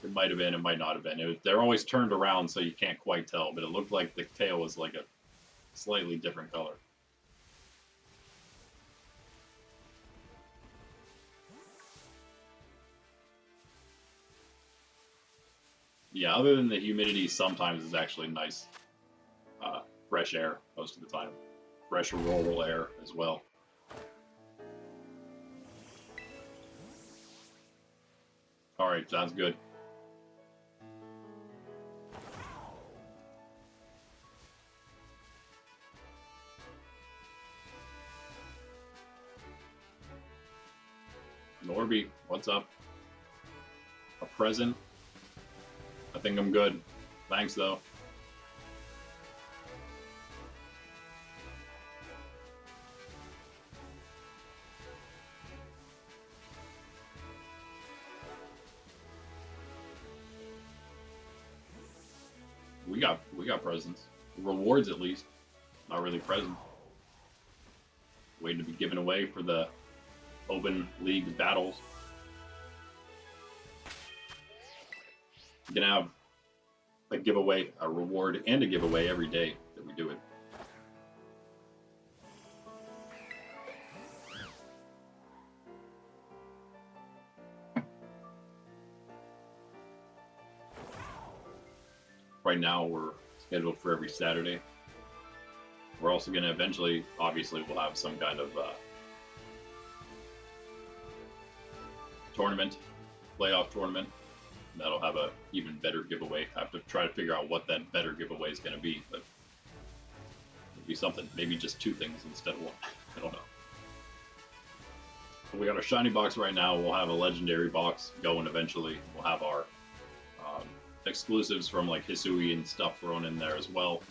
It might have been, it might not have been. They're always turned around, so you can't quite tell, but it looked like the tail was like a slightly different color. Yeah, other than the humidity, sometimes it's actually nice, fresh air most of the time. Fresh rural air as well. Alright, sounds good. Norby, what's up? A present? I think I'm good. Thanks, though. we got presents. Rewards, at least. Not really presents. Waiting to be given away for the Open League battles. We're gonna have a giveaway, a reward, and a giveaway every day that we do it. Right now, we're scheduled for every Saturday. We're also going to eventually, obviously, we'll have some kind of tournament, playoff tournament. That'll have a even better giveaway. I have to try to figure out what that better giveaway is going to be, but it'll be something. Maybe just 2 things instead of 1. I don't know. But we got our shiny box right now. We'll have a legendary box going eventually. We'll have our exclusives from like Hisui and stuff thrown in there as well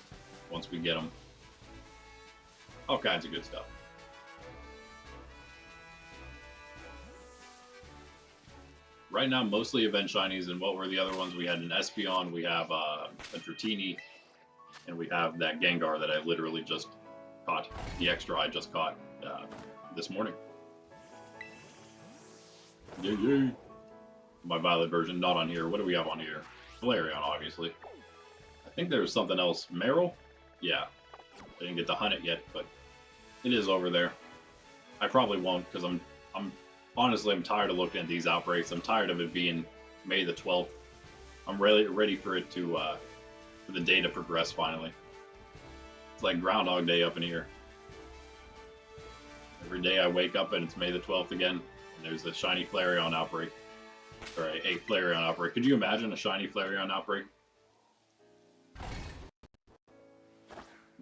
once we get them. All kinds of good stuff. Right now, mostly event shinies, and what were the other ones? We had an Espeon, we have a Dratini, and we have that Gengar that I literally just caught. The extra I just caught this morning. Yay, yay. My Violet version, not on here. What do we have on here? Flareon, obviously. I think there was something else. Meryl? Yeah. I didn't get to hunt it yet, but it is over there. I probably won't, because I'm honestly, I'm tired of looking at these outbreaks. I'm tired of it being May the 12th. I'm really ready for it to, for the day to progress finally. It's like Groundhog Day up in here. Every day I wake up and it's May the 12th again, and there's a shiny Flareon outbreak. Or a Flareon outbreak. Could you imagine a shiny Flareon outbreak?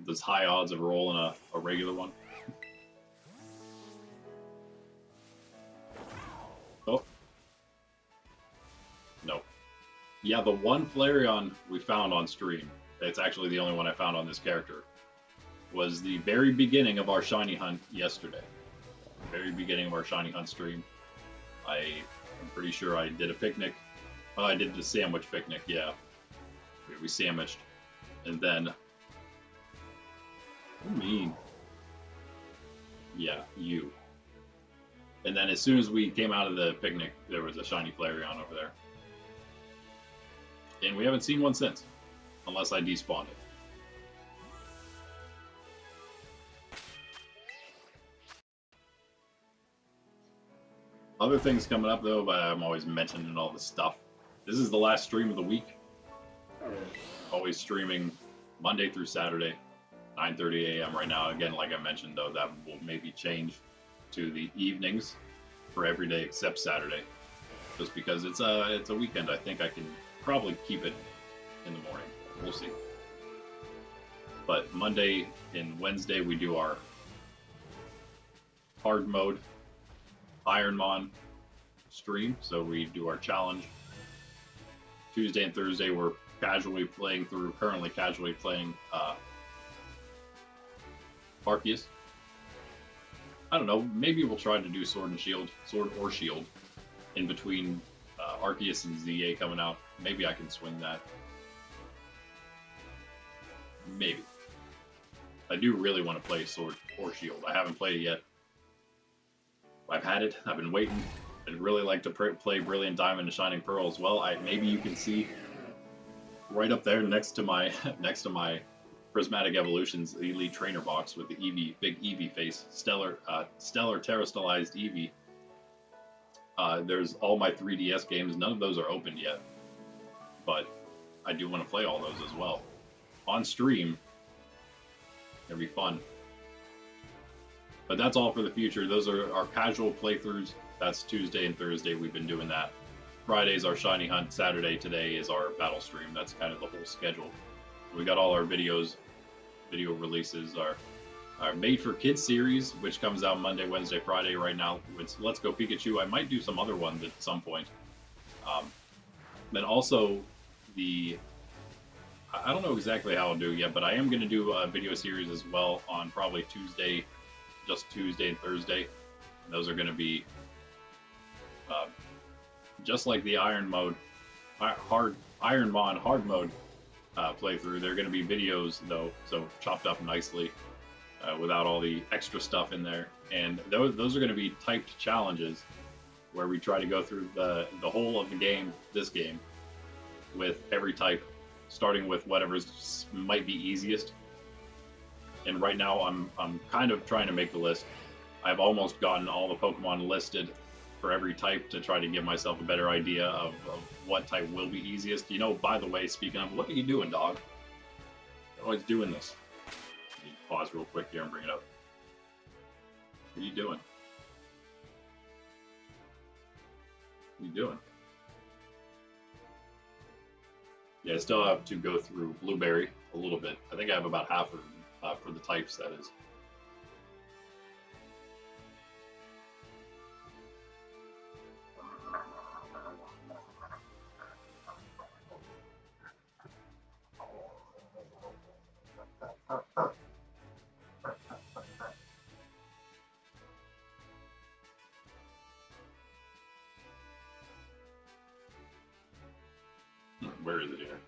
There's high odds of rolling a regular one. Oh. No. Yeah, the one Flareon we found on stream, it's actually the only one I found on this character, was the very beginning of our shiny hunt yesterday. Very beginning of our shiny hunt stream. I'm pretty sure I did a picnic. Oh, I did the sandwich picnic, yeah. We sandwiched. And then... What do you mean? Yeah, you. And then as soon as we came out of the picnic, there was a shiny Flareon over there. And we haven't seen one since. Unless I despawned it. Other things coming up though, but I'm always mentioning all this stuff. This is the last stream of the week. Always streaming Monday through Saturday, 9:30 a.m. right now. Again, like I mentioned though, that will maybe change to the evenings for every day except Saturday. Just because it's a weekend, I think I can probably keep it in the morning. We'll see. But Monday and Wednesday we do our hard mode Ironmon stream, so we do our challenge. Tuesday and Thursday we're currently casually playing Arceus. I don't know, maybe we'll try to do Sword or Shield in between Arceus and ZA coming out. Maybe I can swing that. Maybe. I do really want to play Sword or Shield. I haven't played it yet. I've had it. I've been waiting. I'd really like to play Brilliant Diamond and Shining Pearl as well. Maybe you can see right up there next to my Prismatic Evolutions Elite Trainer box with the Eevee, big Eevee face, Stellar Terastallized Eevee. There's all my 3DS games. None of those are open yet, but I do want to play all those as well on stream. It'll be fun. But that's all for the future. Those are our casual playthroughs. That's Tuesday and Thursday. We've been doing that. Friday's our shiny hunt. Saturday today is our battle stream. That's kind of the whole schedule. We got all our video releases. Our Made for Kids series, which comes out Monday, Wednesday, Friday right now. It's Let's Go Pikachu. I might do some other ones at some point. Then also I don't know exactly how I'll do it yet, but I am going to do a video series as well on probably Tuesday, just Tuesday and Thursday. And those are going to be just like the Ironmon hard mode. playthrough. They're going to be videos though, so chopped up nicely without all the extra stuff in there. And those are going to be typed challenges where we try to go through the whole of the game, this game, with every type, starting with whatever's might be easiest. And right now I'm kind of trying to make the list. I've almost gotten all the Pokemon listed for every type to try to give myself a better idea of what type will be easiest. You know, by the way, speaking of, what are you doing, dog? You're always doing this. Let me pause real quick here and bring it up. What are you doing? What are you doing? Yeah, I still have to go through Blueberry a little bit. I think I have about half of them for the types, that is. Where is it here?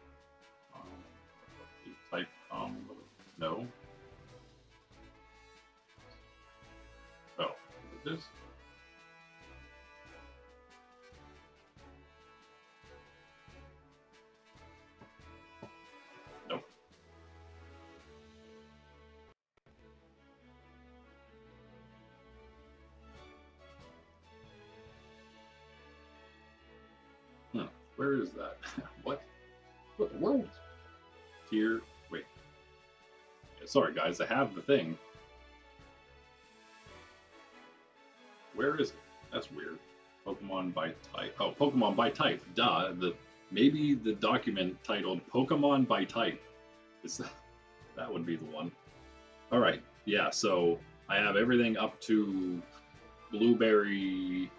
Type, no. Oh, is it this? Nope. Where is that? What? What the world? Tier. Wait. Yeah, sorry, guys. I have the thing. Where is it? That's weird. Pokemon by type. Oh, Pokemon by type. Duh. Maybe the document titled Pokemon by type. That would be the one. All right. Yeah. So I have everything up to Blueberry.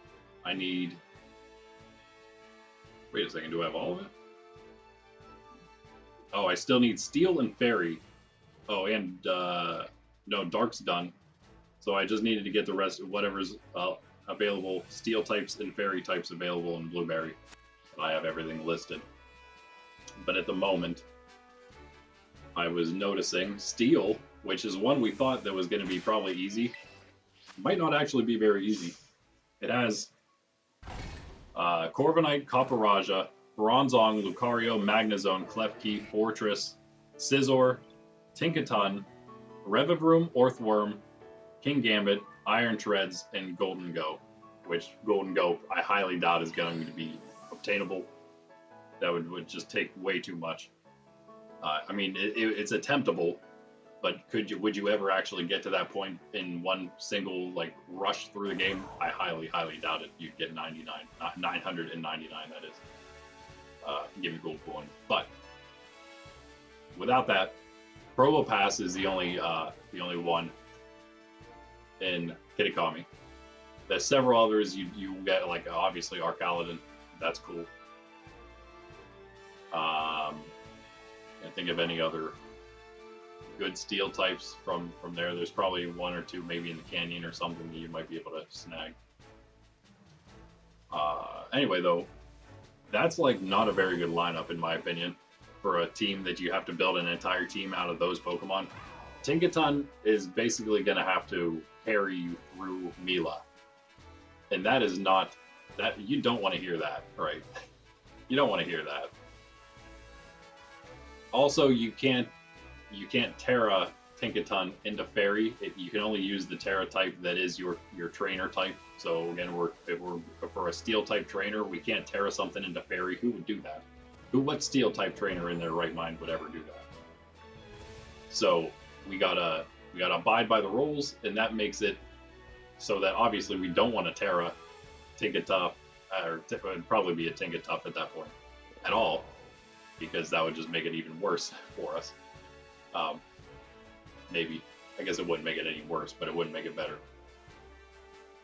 I need. Wait a second, do I have all of it? Oh, I still need Steel and Fairy. Oh, and, no, Dark's done. So I just needed to get the rest of whatever's available, Steel types and Fairy types available in Blueberry. I have everything listed. But at the moment, I was noticing Steel, which is one we thought that was going to be probably easy, might not actually be very easy. It has Corviknight, Copperajah, Bronzong, Lucario, Magnezone, Klefki, Fortress, Scizor, Tinkaton, Revavroom, Orthworm, Kingambit, Iron Treads, and Golden Go, which Golden Go I highly doubt is going to be obtainable. That would just take way too much. I mean, it's attemptable, but would you ever actually get to that point in one single like rush through the game? I highly doubt it. You'd get 999, that is. Give me gold coin. But without that, Probopass is the only one in Kitakami. There's several others you get, like obviously Arcaladon. That's cool. Can't think of any other good steel types from there. There's probably one or two maybe in the canyon or something that you might be able to snag. Anyway, though, that's like not a very good lineup in my opinion for a team that you have to build an entire team out of those Pokemon. Tinkaton is basically going to have to carry you through Mila. And that is not, that you don't want to hear that, right? You don't want to hear that. Also, you can't Terra Tinkaton into Fairy. You can only use the Terra type that is your trainer type. So again, if we're for a Steel type trainer, we can't Terra something into Fairy. Who would do that? What Steel type trainer in their right mind would ever do that? So we gotta abide by the rules, and that makes it so that obviously we don't want to Terra Tinkatuff, or it would probably be a Tinkatuff at that point at all, because that would just make it even worse for us. Maybe, I guess it wouldn't make it any worse, but it wouldn't make it better.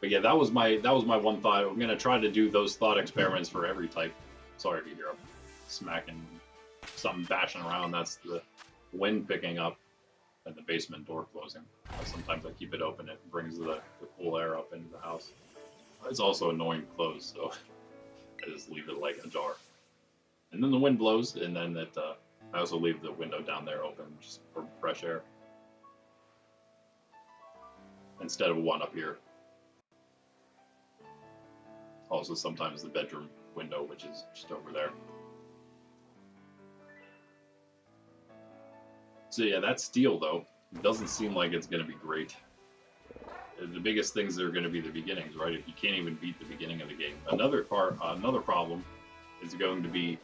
But yeah, that was my one thought. I'm gonna try to do those thought experiments for every type. Sorry if you hear them smacking, something bashing around. That's the wind picking up and the basement door closing. Sometimes I keep it open. It brings the cool air up into the house. It's also annoying to close, so I just leave it like ajar. And then the wind blows, and then it I also leave the window down there open just for fresh air. Instead of one up here. Also sometimes the bedroom window, which is just over there. So yeah, that steel though, doesn't seem like it's going to be great. The biggest things are going to be the beginnings, right? If you can't even beat the beginning of the game. Another problem is going to be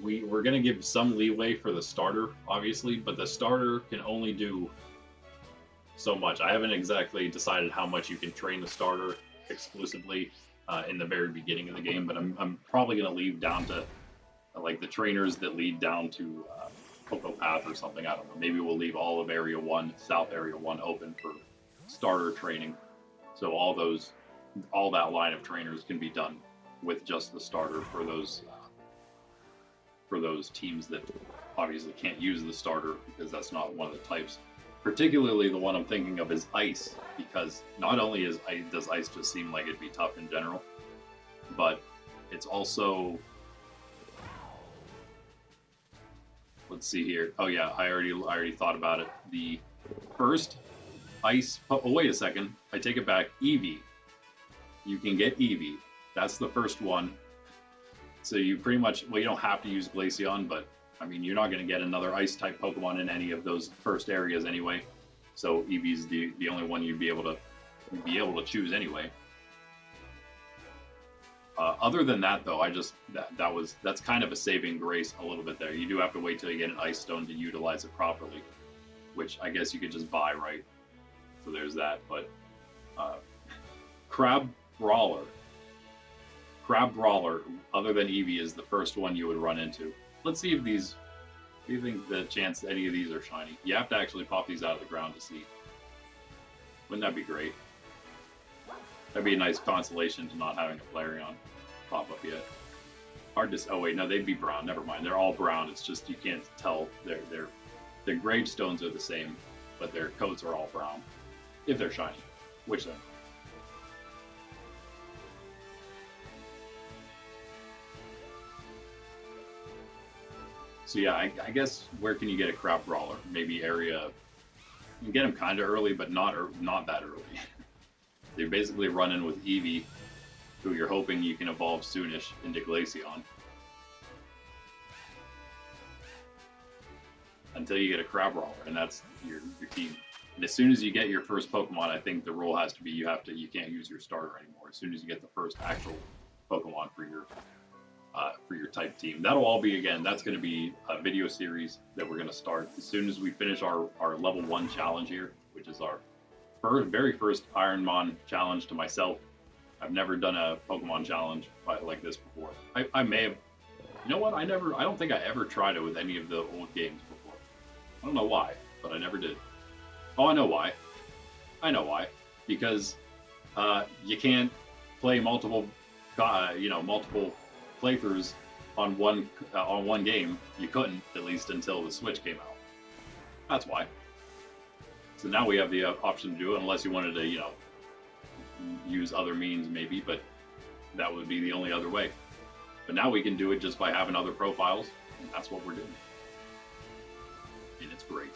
we're going to give some leeway for the starter, obviously, but the starter can only do so much. I haven't exactly decided how much you can train the starter exclusively in the very beginning of the game, but I'm probably going to leave down to like the trainers that lead down to Cocoa Path or something. I don't know. Maybe we'll leave all of Area 1, South Area 1 open for starter training. So all that line of trainers can be done with just the starter for those teams that obviously can't use the starter because that's not one of the types. Particularly the one I'm thinking of is Ice, because not only does Ice just seem like it'd be tough in general, but it's also, let's see here. Oh yeah, I already thought about it. The first Ice. Oh wait a second. I take it back. Eevee. You can get Eevee. That's the first one. So you pretty much, well, you don't have to use Glaceon, but I mean, you're not going to get another Ice type Pokemon in any of those first areas anyway. So Eevee's the only one you'd be able to choose anyway. Other than that, though, that's kind of a saving grace a little bit there. You do have to wait till you get an Ice Stone to utilize it properly, which I guess you could just buy, right? So there's that. But Crab Brawler, other than Eevee, is the first one you would run into. Let's see if these. Do you think the chance that any of these are shiny? You have to actually pop these out of the ground to see. Wouldn't that be great? That'd be a nice consolation to not having a Flareon pop up yet. Hard to. Oh wait, no, they'd be brown. Never mind. They're all brown. It's just you can't tell. Their gravestones are the same, but their coats are all brown. If they're shiny, which then. So yeah, I guess where can you get a Crab Brawler? Maybe area. You can get them kind of early, but not that early. They basically run in with Eevee, who you're hoping you can evolve soonish into Glaceon. Until you get a Crab Brawler, and that's your team. And as soon as you get your first Pokemon, I think the rule has to be you can't use your starter anymore. As soon as you get the first actual Pokemon for your type team. That'll all be, again, that's going to be a video series that we're going to start as soon as we finish our level 1 challenge here, which is our very first Ironmon challenge to myself. I've never done a Pokemon challenge like this before. I may have, you know what, I don't think I ever tried it with any of the old games before. I don't know why, but I never did. Oh, I know why. Because you can't play multiple playthroughs on one game. You couldn't, at least until the Switch came out. That's why. So now we have the option to do it, unless you wanted to, use other means maybe, but that would be the only other way. But now we can do it just by having other profiles, and that's what we're doing. And it's great.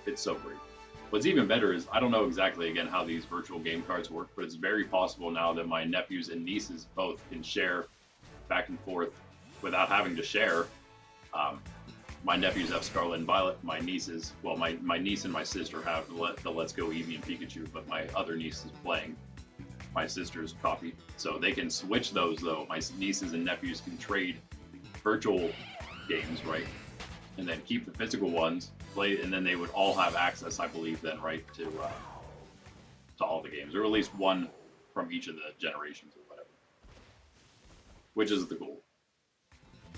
It's so great. What's even better is, I don't know exactly, again, how these virtual game cards work, but it's very possible now that my nephews and nieces both can share back and forth without having to share. My nephews have Scarlet and Violet. My nieces, well, my niece and my sister have the Let's Go Eevee and Pikachu, but my other niece is playing my sister's copy. So they can switch those, though. My nieces and nephews can trade virtual games, right? And then keep the physical ones, play, and then they would all have access, I believe, then, right, to all the games, or at least one from each of the generations or whatever. Which is the goal.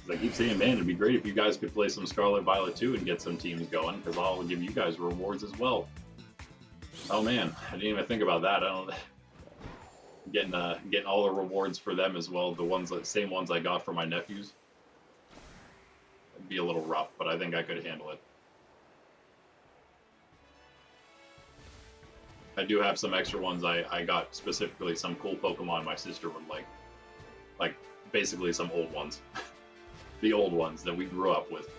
I keep saying, man, it'd be great if you guys could play some Scarlet Violet too and get some teams going, because I'll give you guys rewards as well. Oh man, I didn't even think about that. I don't getting all the rewards for them as well. The same ones I got for my nephews. It'd be a little rough, but I think I could handle it. I do have some extra ones. I got specifically some cool Pokemon my sister would like basically some old ones. The old ones that we grew up with.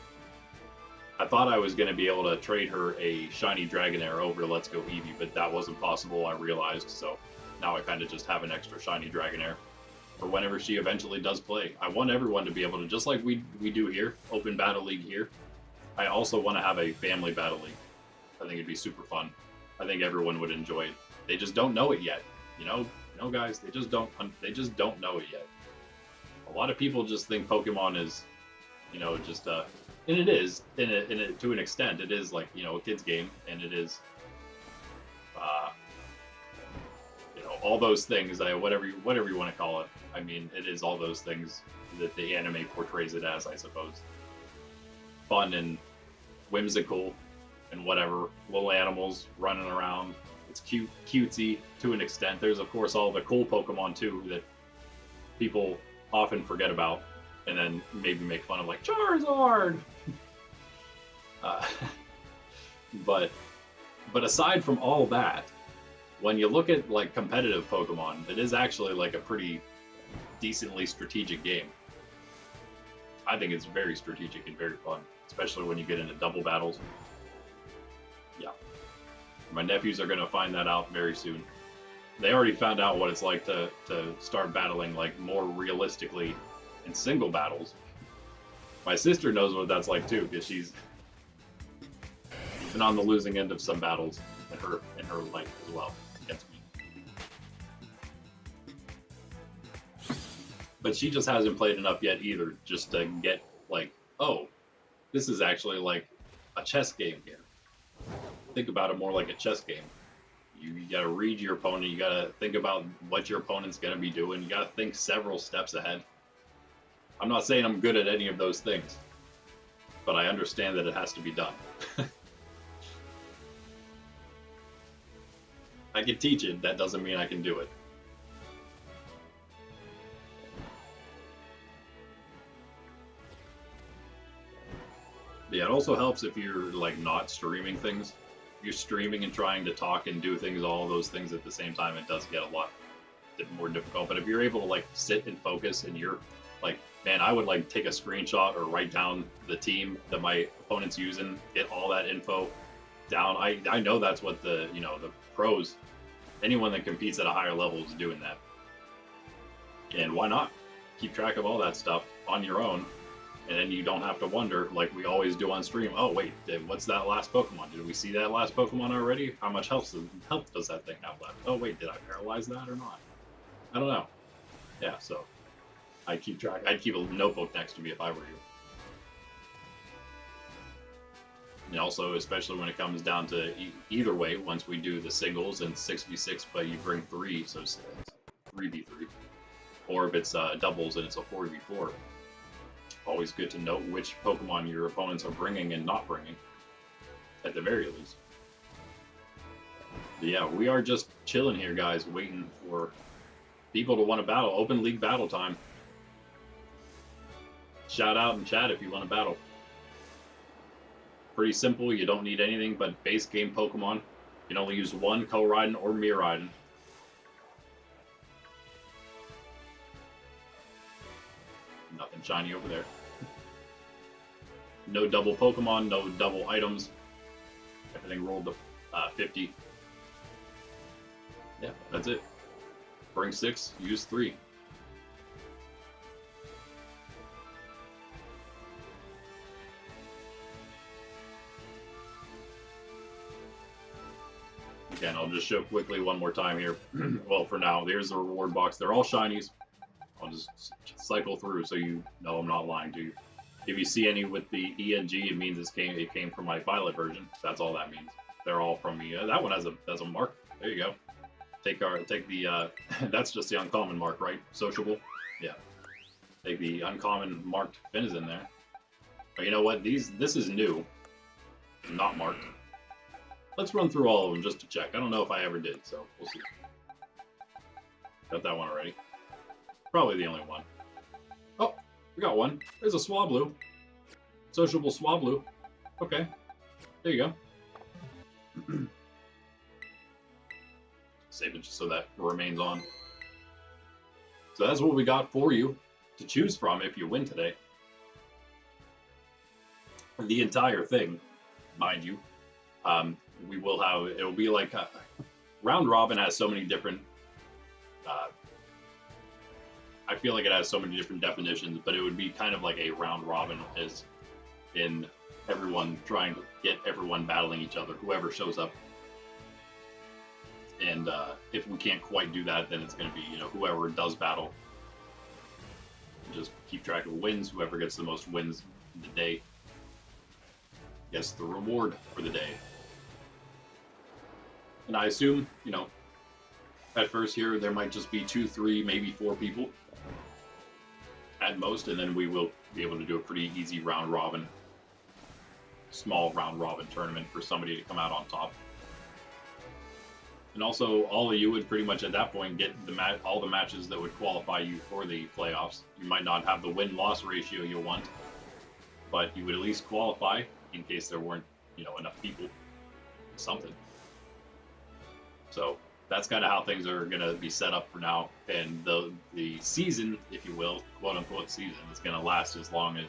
I thought I was going to be able to trade her a shiny Dragonair over Let's Go Eevee, but that wasn't possible, I realized, so now I kind of just have an extra shiny Dragonair for whenever she eventually does play. I want everyone to be able to, just like we do here, Open Battle League here, I also want to have a family battle league. I think it'd be super fun. I think everyone would enjoy it. They just don't know it yet. You know, guys, they just don't know it yet. A lot of people just think Pokemon is, you know, just and it is to an extent. It is like, you know, a kid's game, and it is, you know, all those things. Whatever you want to call it. I mean, it is all those things that the anime portrays it as, I suppose. Fun and whimsical, and whatever. Little animals running around. It's cutesy to an extent. There's of course all the cool Pokemon too that people often forget about, and then maybe make fun of, like Charizard. But aside from all that, when you look at like competitive Pokemon, it is actually like a pretty decently strategic game. I think it's very strategic and very fun, especially when you get into double battles. Yeah. My nephews are going to find that out very soon. They already found out what it's like to start battling like more realistically in single battles. My sister knows what that's like too, because she's been on the losing end of some battles in her life as well against me. But she just hasn't played enough yet either, just to get like, oh, this is actually like a chess game here. Think about it more like a chess game. You gotta read your opponent, you gotta think about what your opponent's gonna be doing, you gotta think several steps ahead. I'm not saying I'm good at any of those things, but I understand that it has to be done. I can teach it, that doesn't mean I can do it. Yeah, it also helps if you're like not streaming things. If you're streaming and trying to talk and do things, all those things at the same time, it does get a lot more difficult. But if you're able to like sit and focus, and you're like, man, I would like take a screenshot or write down the team that my opponent's using, get all that info down. I know that's what the pros, anyone that competes at a higher level is doing that. And why not keep track of all that stuff on your own? And then you don't have to wonder, like we always do on stream, oh wait, what's that last Pokemon? Did we see that last Pokemon already? How much health does that thing have left? Oh wait, did I paralyze that or not? I don't know. Yeah, so I keep track. I'd keep a notebook next to me if I were you. And also, especially when it comes down to either way, once we do the singles and 6v6, but you bring 3, so it's 3v3. Or if it's doubles and it's a 4v4. Always good to know which Pokemon your opponents are bringing and not bringing, at the very least. But yeah, we are just chilling here, guys, waiting for people to want to battle. Open League battle time. Shout out in chat if you want to battle. Pretty simple. You don't need anything but base game Pokemon. You can only use one Koraidon or Miraidon. Nothing shiny over there. No double Pokemon, no double items. Everything rolled to 50. Yeah, that's it. Bring 6, use 3. Again, I'll just show quickly one more time here. Well, for now, there's the reward box. They're all shinies. I'll just cycle through so you know I'm not lying to you. If you see any with the ENG, it means it came from my Violet version. That's all that means. They're all from me. That one has a mark. There you go. Take the that's just the uncommon mark, right? Sociable. Yeah. Take the uncommon marked Finn in there. But you know what? This is new, not marked. Let's run through all of them just to check. I don't know if I ever did, so we'll see. Got that one already. Probably the only one. Oh, we got one. There's a Swablu. Sociable Swablu. Okay. There you go. Save it just so that remains on. So that's what we got for you to choose from if you win today. the entire thing, mind you. We will have, it'll be like round robin has so many different, I feel like it has so many different definitions, but it would be kind of like a round robin as in everyone trying to get everyone battling each other, whoever shows up. And if we can't quite do that, then it's going to be, whoever does battle. Just keep track of wins. Whoever gets the most wins in the day gets the reward for the day. And I assume, at first here, there might just be 2, 3, maybe 4 people at most, and then we will be able to do a pretty easy round robin, small round robin tournament for somebody to come out on top. And also, all of you would pretty much at that point get all the matches that would qualify you for the playoffs. You might not have the win-loss ratio you want, but you would at least qualify in case there weren't, enough people. Something. So that's kind of how things are going to be set up for now. And the season, if you will, quote-unquote season, is going to last as long as,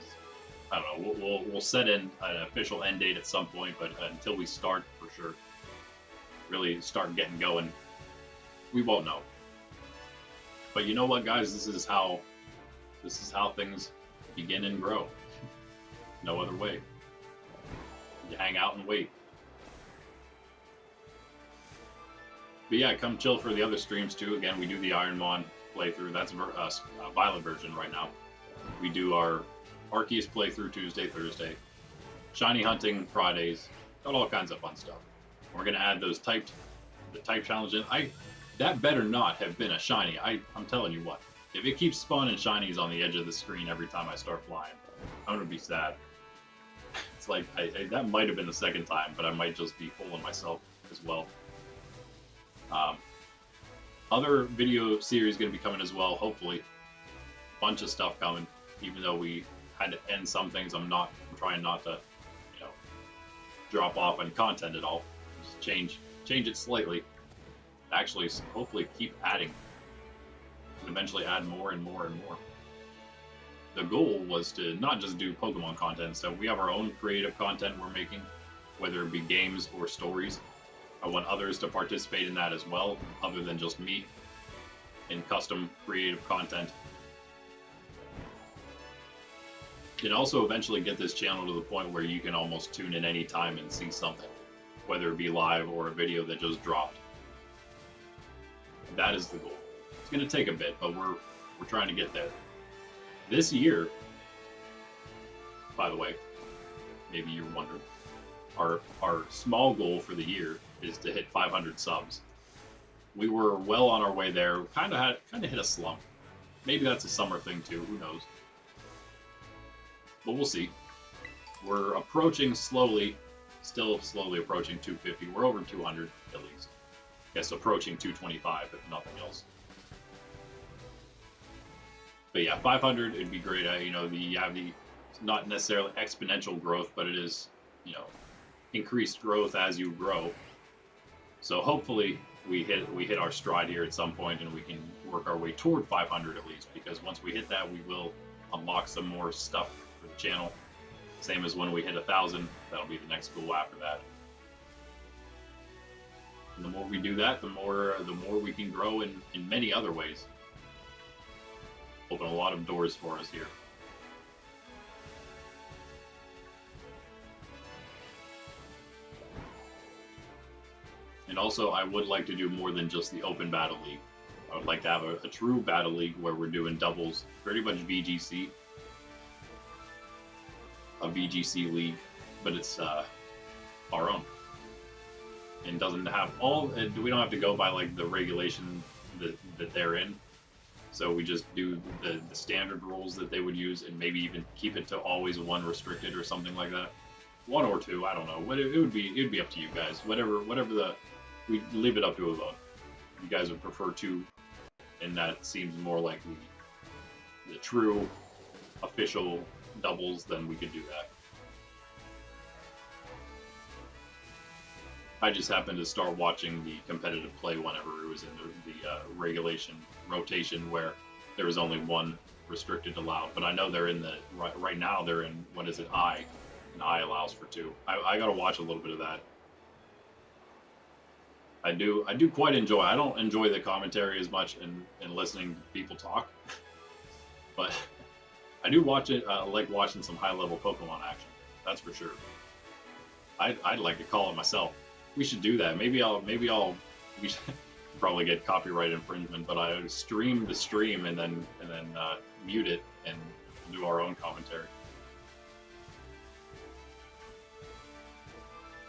I don't know, we'll set in an official end date at some point, but until we start, for sure, really start getting going, we won't know. But you know what, guys? This is how things begin and grow. No other way. You hang out and wait. But yeah, come chill for the other streams too. Again, we do the Ironmon playthrough. That's a Violet version right now. We do our Arceus playthrough Tuesday, Thursday. Shiny hunting Fridays. Got all kinds of fun stuff. We're gonna add the type challenge in. That better not have been a shiny. I'm telling you what. If it keeps spawning shinies on the edge of the screen every time I start flying, I'm gonna be sad. It's like that might have been the second time, but I might just be fooling myself as well. Other video series going to be coming as well, hopefully. Bunch of stuff coming, even though we had to end some things. I'm trying not to, drop off on content at all. Just change it slightly. Actually, hopefully keep adding. And eventually add more and more and more. The goal was to not just do Pokemon content, so we have our own creative content we're making, whether it be games or stories. I want others to participate in that as well, other than just me, in custom creative content. And also eventually get this channel to the point where you can almost tune in any time and see something, whether it be live or a video that just dropped. That is the goal. It's going to take a bit, but we're trying to get there. This year, by the way, maybe you're wondering, our small goal for the year is to hit 500 subs. We were well on our way there. Kind of hit a slump. Maybe that's a summer thing too. Who knows? But we'll see. We're approaching slowly, still slowly approaching 250. We're over 200 at least. I guess approaching 225 if nothing else. But yeah, 500 it'd be great. You have the not necessarily exponential growth, but it is increased growth as you grow. So hopefully we hit our stride here at some point, and we can work our way toward 500 at least. Because once we hit that, we will unlock some more stuff for the channel. Same as when we hit 1,000, that'll be the next goal after that. And the more we do that, the more we can grow in many other ways. Open a lot of doors for us here. And also, I would like to do more than just the open battle league. I would like to have a true battle league where we're doing doubles, pretty much VGC. A VGC league, but it's our own. And doesn't have we don't have to go by like the regulation that they're in. So we just do the standard rules that they would use, and maybe even keep it to always 1 restricted or something like that. 1 or 2, I don't know. It would be up to you guys. Whatever we leave it up to a vote. You guys would prefer 2, and that seems more like the true official doubles, then we could do that. I just happened to start watching the competitive play whenever it was in the regulation rotation where there was only 1 restricted allowed. But I know they're in right now they're in, what is it, I. And I allows for 2. I gotta watch a little bit of that. I do quite enjoy. I don't enjoy the commentary as much and listening to people talk, but I do watch it. Like watching some high level Pokemon action. That's for sure. I'd like to call it myself. We should do that. Maybe we should probably get copyright infringement, but I stream the stream and then mute it and do our own commentary.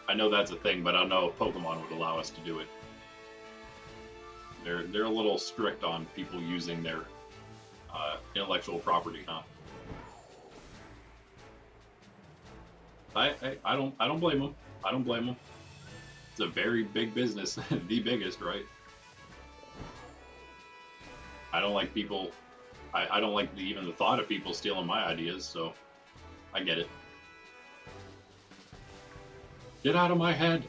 I know that's a thing, but I don't know if Pokemon would allow us to do it. They're a little strict on people using their intellectual property, huh? I don't blame them. I don't blame them. It's a very big business, the biggest, right? I don't like people. I don't like even the thought of people stealing my ideas, so I get it. Get out of my head.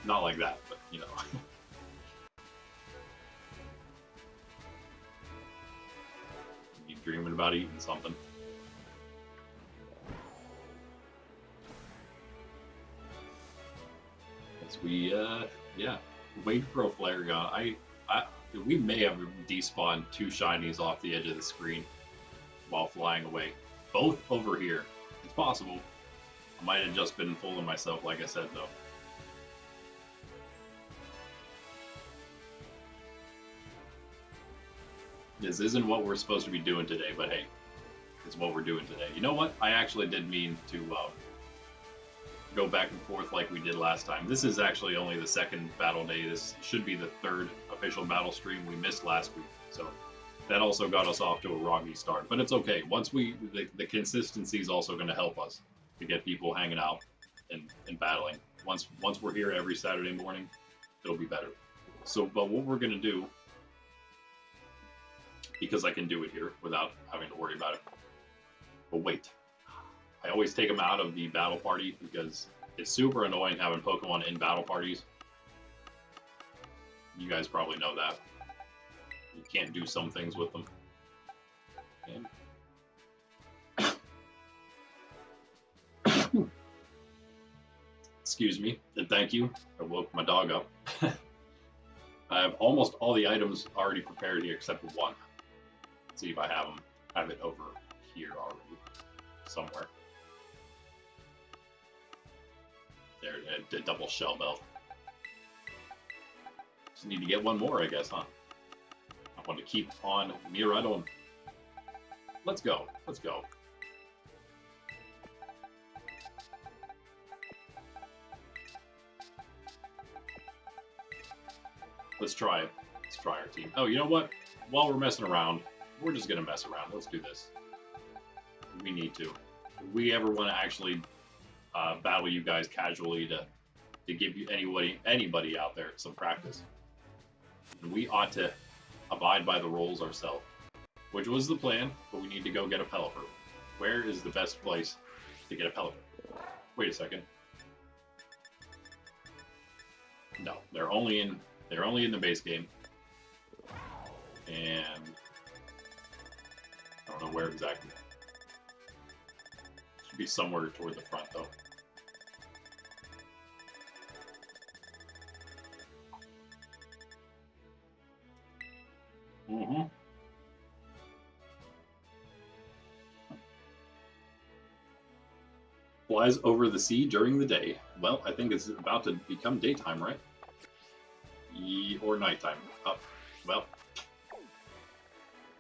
Not like that, but you know. You dreaming about eating something. As we, yeah, wait for a flare gun. We may have despawned 2 shinies off the edge of the screen while flying away. Both over here. It's possible. I might have just been fooling myself, like I said, though. This isn't what we're supposed to be doing today, but hey, it's what we're doing today. You know what? I actually did mean to go back and forth like we did last time. This is actually only the 2nd battle day. This should be the 3rd official battle stream. We missed last week, so that also got us off to a rocky start. But it's okay. Once the consistency is also going to help us to get people hanging out and battling. Once we're here every Saturday morning, it'll be better. So, but what we're going to do, because I can do it here without having to worry about it. But wait, I always take them out of the battle party because it's super annoying having Pokemon in battle parties. You guys probably know that. You can't do some things with them. And excuse me, and thank you. I woke my dog up. I have almost all the items already prepared here except for one. Let's see if I have it over here already somewhere. There, the double shell belt. Just need to get one more, I guess, huh? I want to keep on Miraidon. Let's go. Let's go. Let's try it. Let's try our team. Oh, you know what? While we're messing around, we're just going to mess around. Let's do this. We need to. If we ever want to actually battle you guys casually to give you anybody out there some practice, we ought to abide by the rules ourselves, which was the plan, but we need to go get a Pelipper. Where is the best place to get a Pelipper? Wait a second. No, they're only in the base game. And I don't know where exactly. Should be somewhere toward the front though. Mm-hmm. Flies over the sea during the day. Well, I think it's about to become daytime, right? Or nighttime. Oh, well,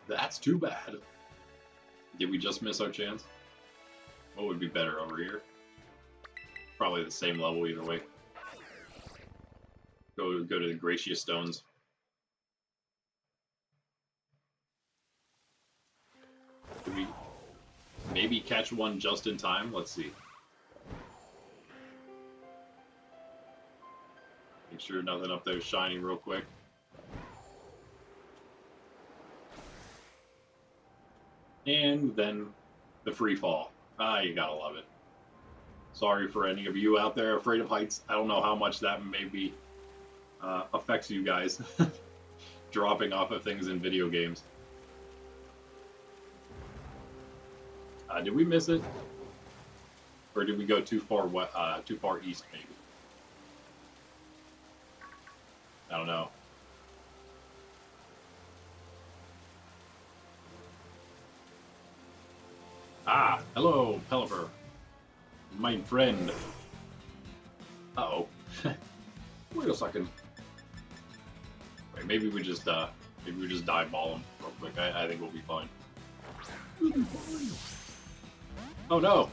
that's too bad. Did we just miss our chance? What would be better over here? Probably the same level either way. Go to the Gracious Stones. Did we maybe catch one just in time? Let's see. Make sure nothing up there is shiny real quick. And then the free fall. Ah, you gotta love it. Sorry for any of you out there afraid of heights. I don't know how much that maybe affects you guys. Dropping off of things in video games. Did we miss it? Or did we go too far east, maybe? I don't know. Ah, hello, Pelipper. My friend. Uh-oh. Wait a second. Wait, maybe we just dive ball him real quick. I think we'll be fine. We'll be fine. Oh no!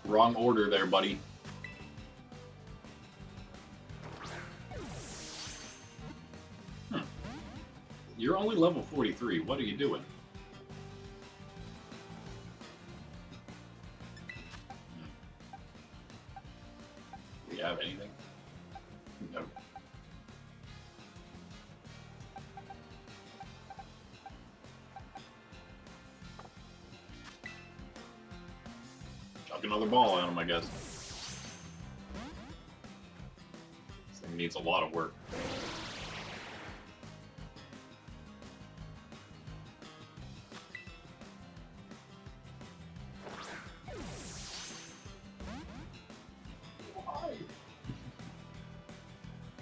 Wrong order there, buddy. You're only level 43. What are you doing? Do we have anything? No. Chuck another ball on him, I guess. This thing needs a lot of work.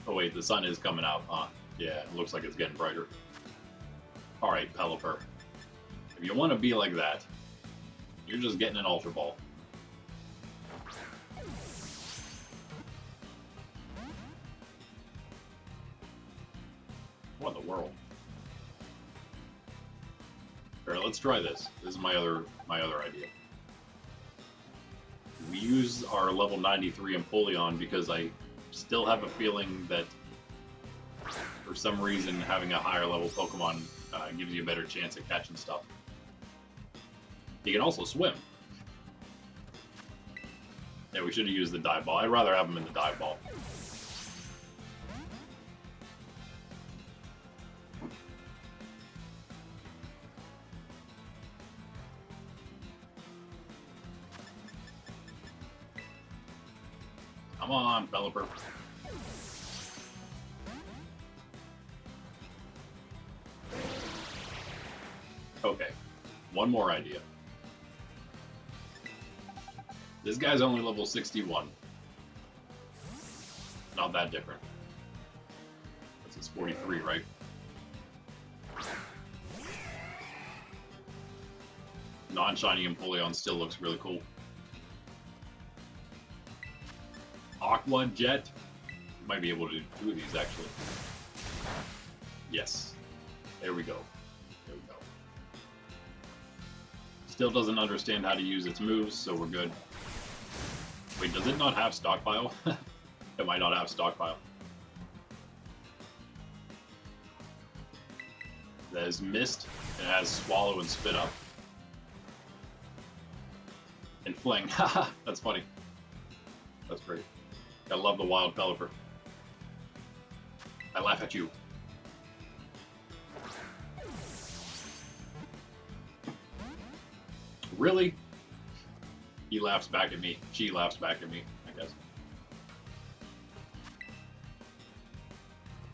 Oh wait, the sun is coming out, huh? Yeah, it looks like it's getting brighter. Alright, Pelipper. If you want to be like that, you're just getting an Ultra Ball. What in the world? Alright, let's try this. This is my other idea. We use our level 93 Empoleon because I still have a feeling that for some reason having a higher level Pokemon gives you a better chance at catching stuff. You can also swim. Yeah, we should have used the dive ball. I'd rather have him in the dive ball. Come on, Pelipper. Okay, one more idea. This guy's only level 61. Not that different. This is 43, right? Non-shiny Empoleon still looks really cool. Aqua Jet. Might be able to do 2 of these, actually. Yes. There we go. There we go. Still doesn't understand how to use its moves, so we're good. Wait, does it not have Stockpile? It might not have Stockpile. That is Mist. It has Swallow and Spit Up. And Fling. Haha, that's funny. That's great. I love the wild Pelipper. I laugh at you. Really? He laughs back at me. She laughs back at me, I guess.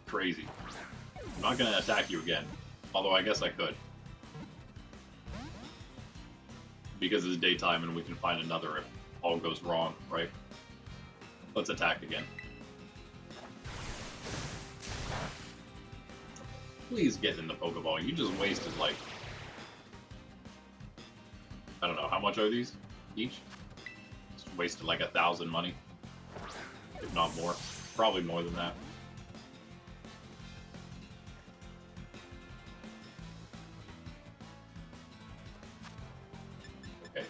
Crazy. I'm not gonna attack you again. Although I guess I could. Because it's daytime and we can find another if all goes wrong, right? Let's attack again. Please get in the Pokeball. You just wasted, like... I don't know, how much are these each? Just wasted like 1,000 money. If not more. Probably more than that. Okay.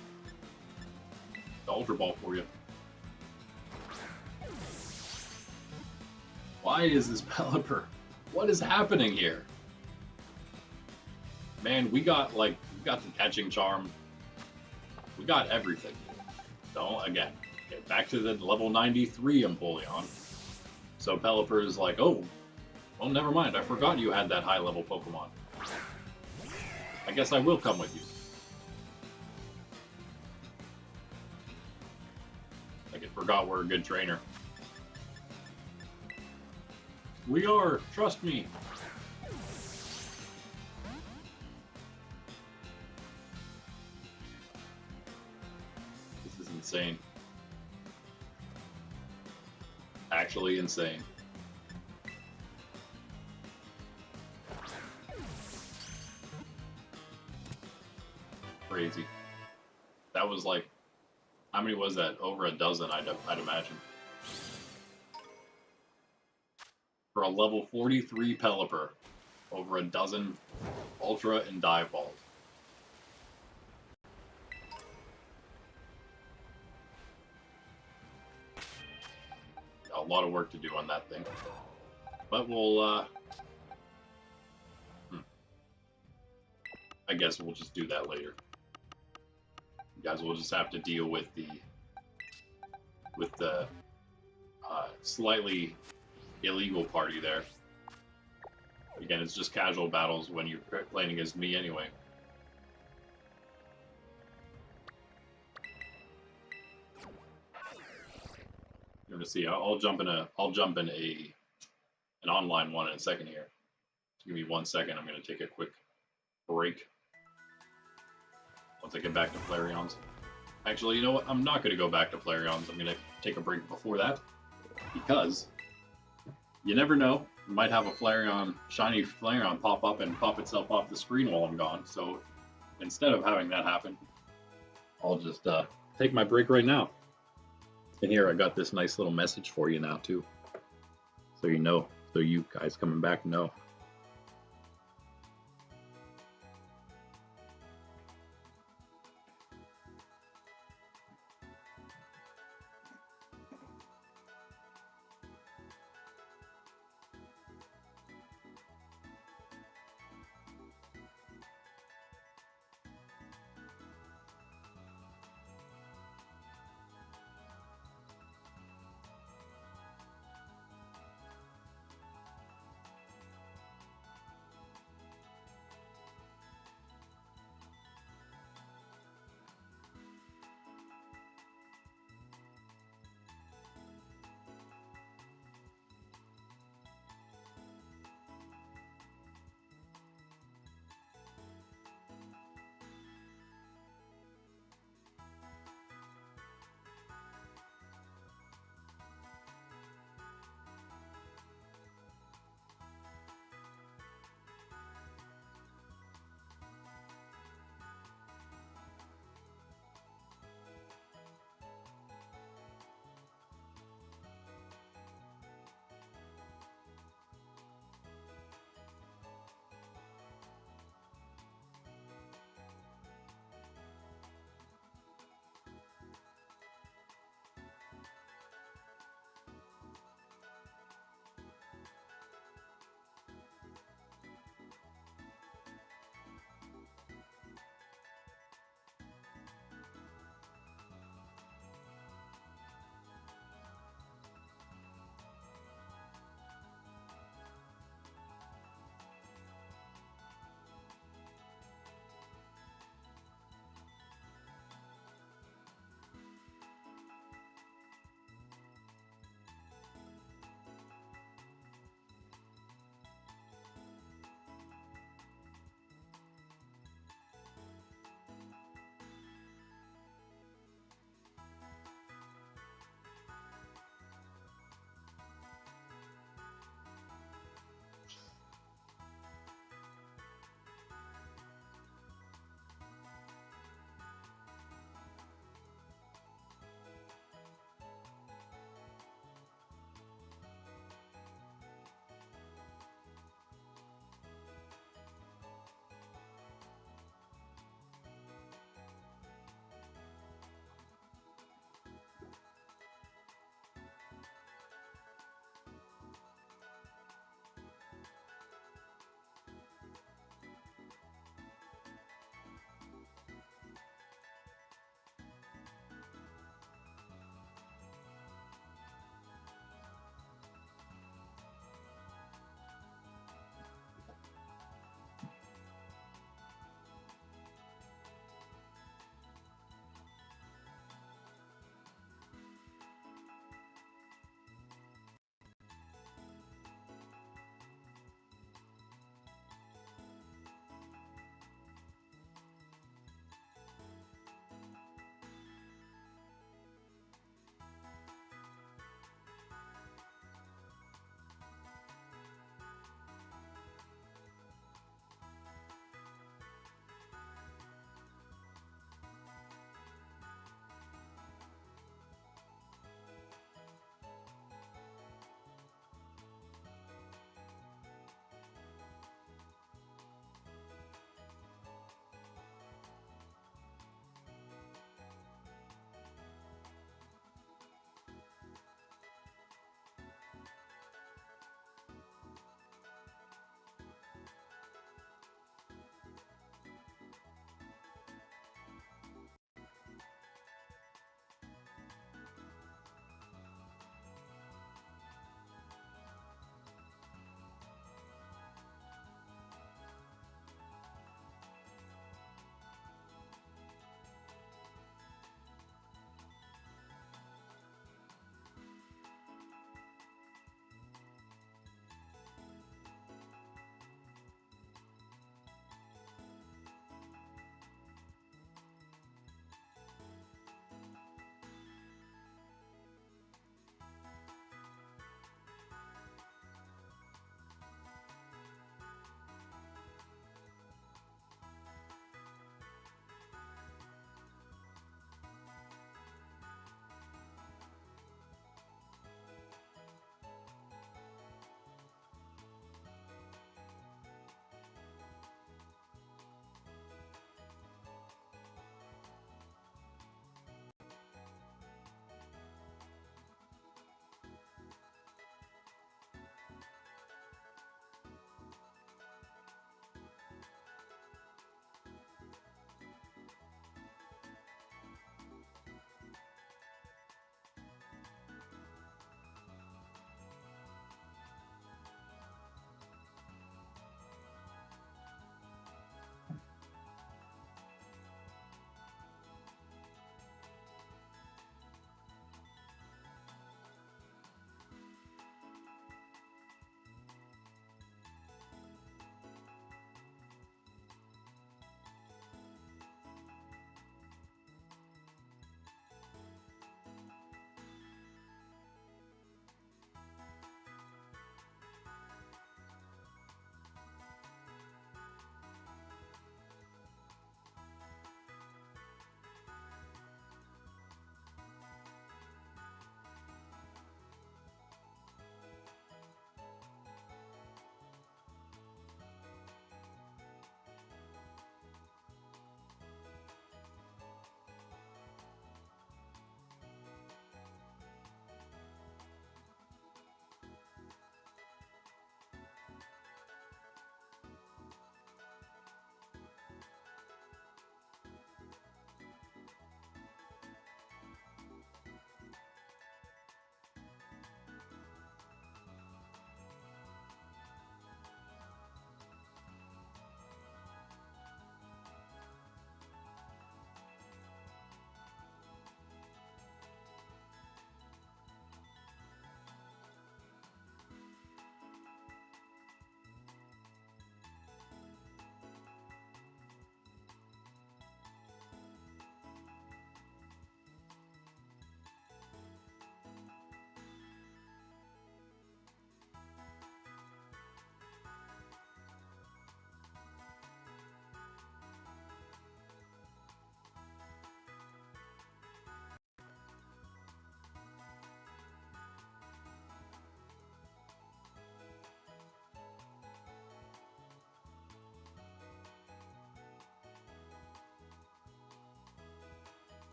The Ultra Ball for you. Why is this Pelipper? What is happening here? Man, we got the catching charm. We got everything. So again, get back to the level 93 Empoleon. So Pelipper is like, oh, well, never mind. I forgot you had that high level Pokemon. I guess I will come with you. Like it forgot we're a good trainer. We are, trust me. insane. Actually insane. Crazy. That was like, how many was that? Over a dozen, I'd imagine. For a level 43 Pelipper, over a dozen Ultra and Dive Balls. A lot of work to do on that thing. But we'll, I guess we'll just do that later. You guys will just have to deal with the slightly illegal party there. Again, it's just casual battles when you're playing against me anyway. You're gonna see. I'll jump in an online one in a second here. Just give me 1 second. I'm gonna take a quick break. Once I get back to Flareons. Actually, you know what? I'm not gonna go back to Flareons. I'm gonna take a break before that because you never know. You might have a Flareon, shiny Flareon pop up and pop itself off the screen while I'm gone. So instead of having that happen, I'll just take my break right now. And here I got this nice little message for you now too. So you know, so you guys coming back know.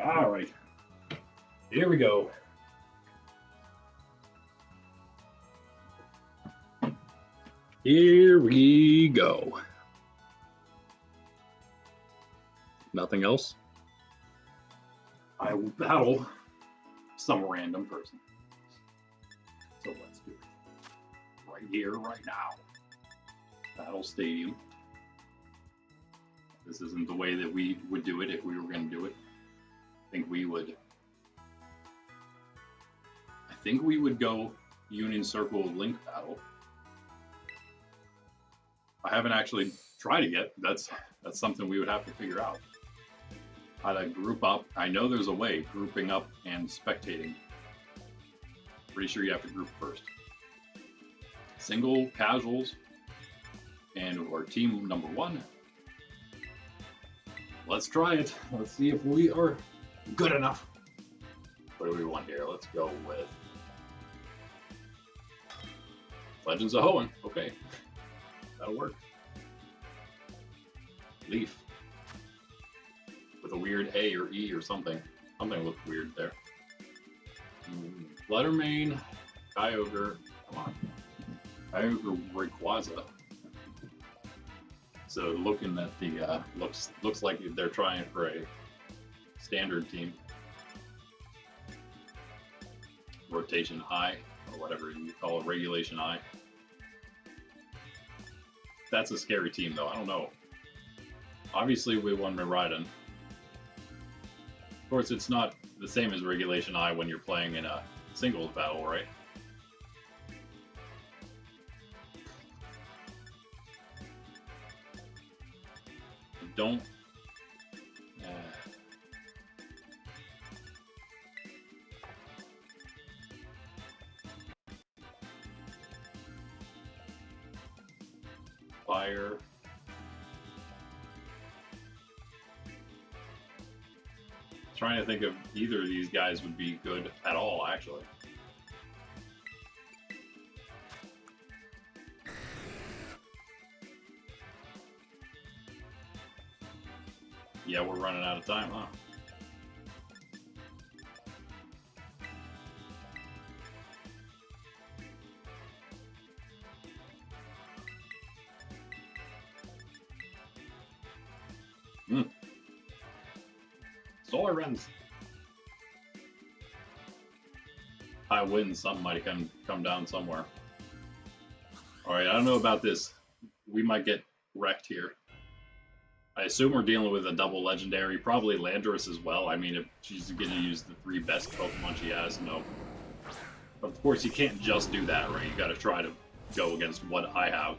All right. Here we go. Here we go. Nothing else? I will battle some random person. So let's do it. Right here, right now. Battle Stadium. This isn't the way that we would do it if we were going to do it. I think we would go Union Circle Link battle. I haven't actually tried it yet. That's something we would have to figure out. How to group up. I know there's a way, grouping up and spectating. Pretty sure you have to group first. Single, casuals, or team number one. Let's try it. Let's see if we are good enough. What do we want here? Let's go with Legends of Hoenn. Okay, that'll work. Leaf with a weird A or E or something. Something looked weird there. Lettermane, Kyogre. Come on, Kyogre Rayquaza. So looking at the looks like they're trying for a standard team. Rotation I, or whatever you call it, regulation I. That's a scary team though, I don't know. Obviously we won Miraidon. Of course it's not the same as regulation I when you're playing in a singles battle, right? Don't fire. Trying to think of either of these guys would be good at all, actually. Yeah, we're running out of time, huh? Solar runs. High winds, something might come down somewhere. Alright, I don't know about this. We might get wrecked here. I assume we're dealing with a double legendary, probably Landorus as well. I mean, if she's going to use the 3 best Pokemon she has, no. Of course, you can't just do that, right? You got to try to go against what I have.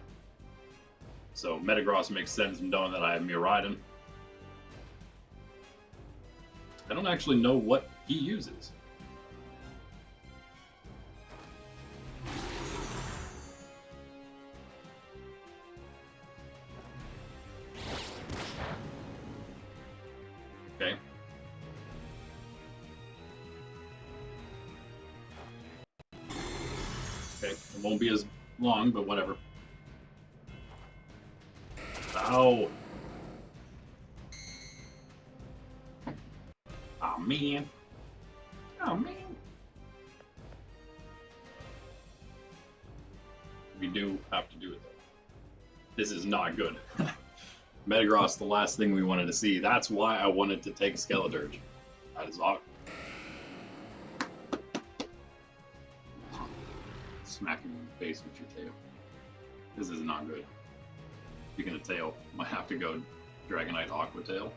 So Metagross makes sense knowing that I have Miraidon. I don't actually know what he uses. Okay. Okay, it won't be as long, but whatever. Ow! Oh man. Oh man. We do have to do it though. This is not good. Metagross, the last thing we wanted to see. That's why I wanted to take Skeledirge. That is awkward. Smack him in the face with your tail. This is not good. Speaking of tail, might have to go Dragonite Aqua Tail.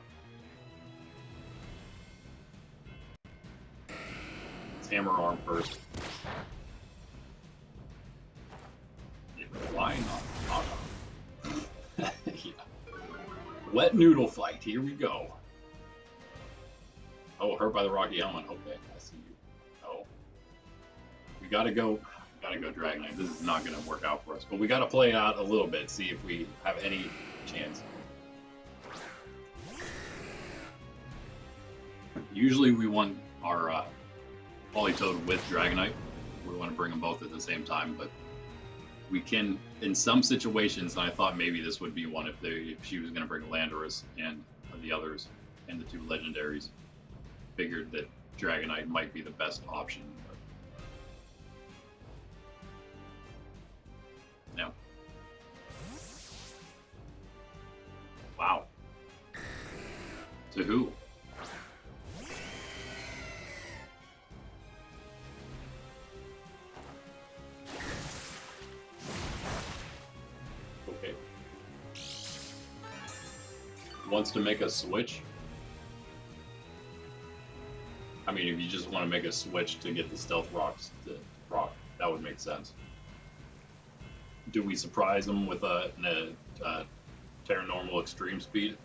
Hammer Arm first. Yeah, why not? Yeah. Wet Noodle Fight, here we go. Oh, hurt by the Rocky Helmet. Okay, I see you. Oh. We gotta go Dragonite. This is not gonna work out for us, but we gotta play it out a little bit, see if we have any chance. Usually we want our Politoed with Dragonite. We want to bring them both at the same time, but we can, in some situations, and I thought maybe this would be one if she was going to bring Landorus and the others and the 2 legendaries. figured that Dragonite might be the best option. But... No. Wow. To who? Okay. Wants to make a switch? I mean, if you just want to make a switch to get the Stealth Rocks to rock, that would make sense. Do we surprise them with a Terra Normal Extreme Speed?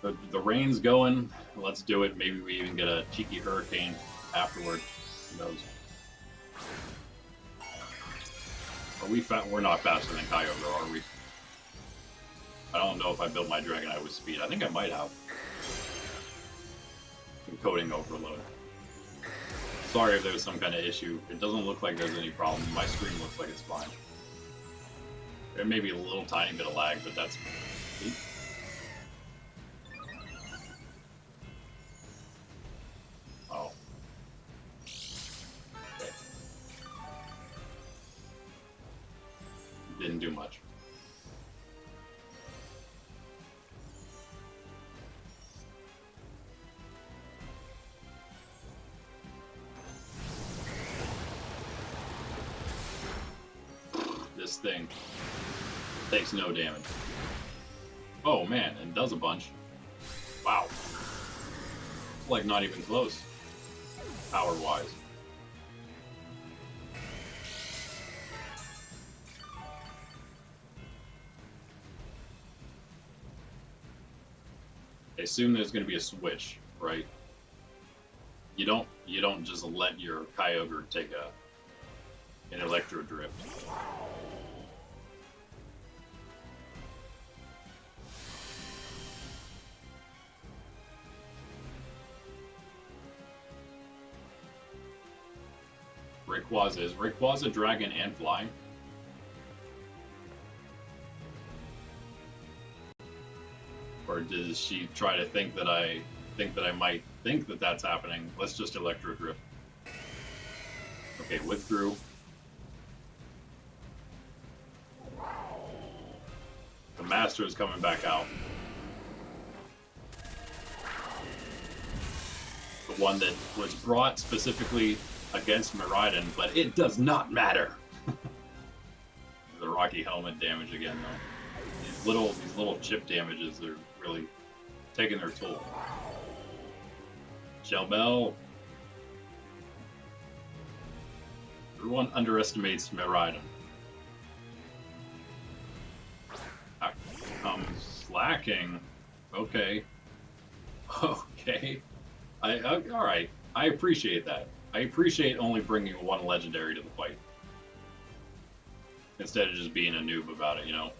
The rain's going. Let's do it. Maybe we even get a cheeky Hurricane afterward. Who knows? Are we We're not faster than Kyogre, are we? I don't know if I built my Dragonite with speed. I think I might have. Encoding overload. Sorry if there was some kind of issue. It doesn't look like there's any problem. My screen looks like it's fine. There may be a little tiny bit of lag, but that's... Oh. Okay. Didn't do much. This thing takes no damage. Oh man, and does a bunch. Wow. It's like not even close, power-wise. I assume there's going to be a switch, right? You don't just let your Kyogre take an Electro Drift. Rayquaza. Is Rayquaza dragon and flying? Or does she try to think that I might think that that's happening? Let's just Electro Drift. Okay, withdrew. The Master is coming back out. The one that was brought specifically against Miraidon, but it does not matter. The Rocky Helmet damage again, though. These little chip damages are really taking their toll. Shell Bell. Everyone underestimates Miraidon. Slacking. Okay. Okay. All right. I appreciate that. I appreciate only bringing one legendary to the fight instead of just being a noob about it, you know?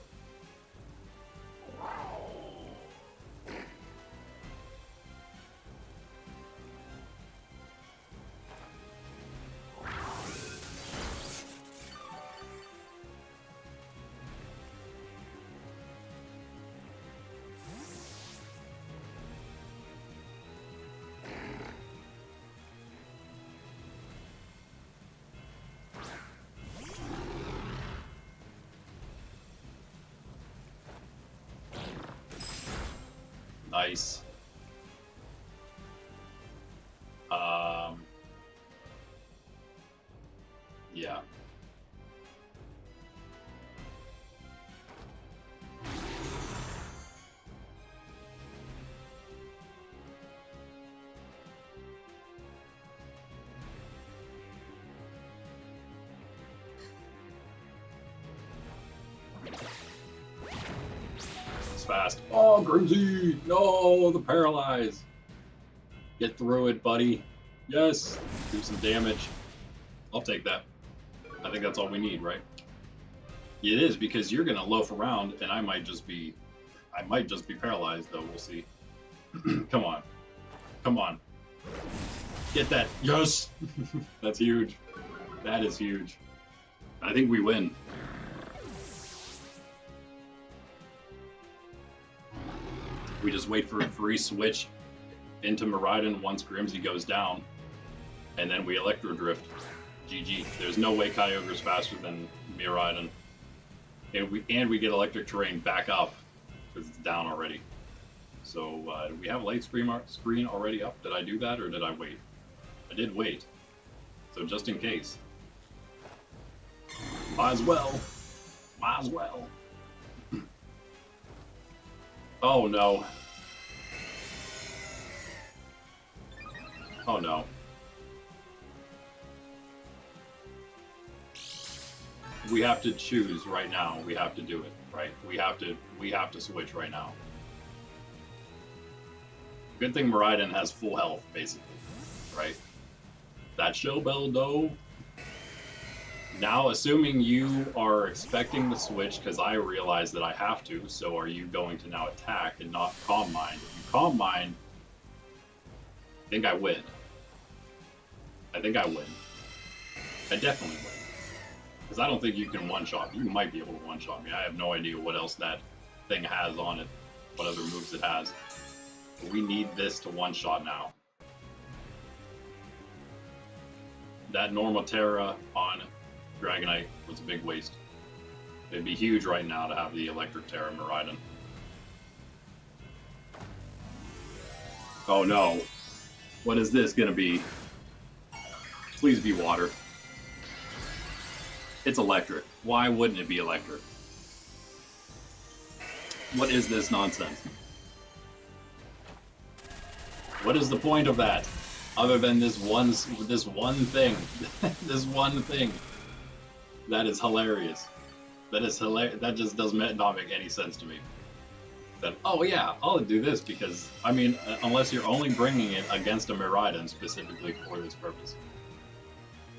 Nice. Yeah. Fast. Oh, Grimsy! No, the paralyze. Get through it, buddy. Yes. Do some damage. I'll take that. I think that's all we need, right? It is, because you're gonna loaf around, and I might just be paralyzed, though. We'll see. Come on. Come on. Get that. Yes! That's huge. That is huge. I think we win. We just wait for a free switch into Miraidon once Grimsy goes down, and then we Electro Drift. GG. There's no way Kyogre's faster than Miraidon. And we get Electric Terrain back up, because it's down already. So, do we have light screen already up? Did I do that, or did I wait? I did wait. So just in case. Might as well. Might as well. Oh no. Oh no. We have to choose right now. We have to do it, right? We have to switch right now. Good thing Miraidon has full health, basically, right? That Showbell though. Now, assuming you are expecting the switch, because I realize that I have to, so are you going to now attack and not Calm Mind? If you Calm Mind, I think I win. I think I win. I definitely win. Because I don't think you can one-shot me. You might be able to one-shot me. I have no idea what else that thing has on it, what other moves it has. But we need this to one-shot now. That normal Terra on Dragonite was a big waste. It'd be huge right now to have the Electric Terra Miraidon. Oh no. What is this gonna be? Please be water. It's electric. Why wouldn't it be electric? What is this nonsense? What is the point of that? Other than this one thing. This one thing. That is hilarious. That is hilarious. That just does not make any sense to me. That, oh yeah, I'll do this because, I mean, unless you're only bringing it against a Miraidon specifically for this purpose.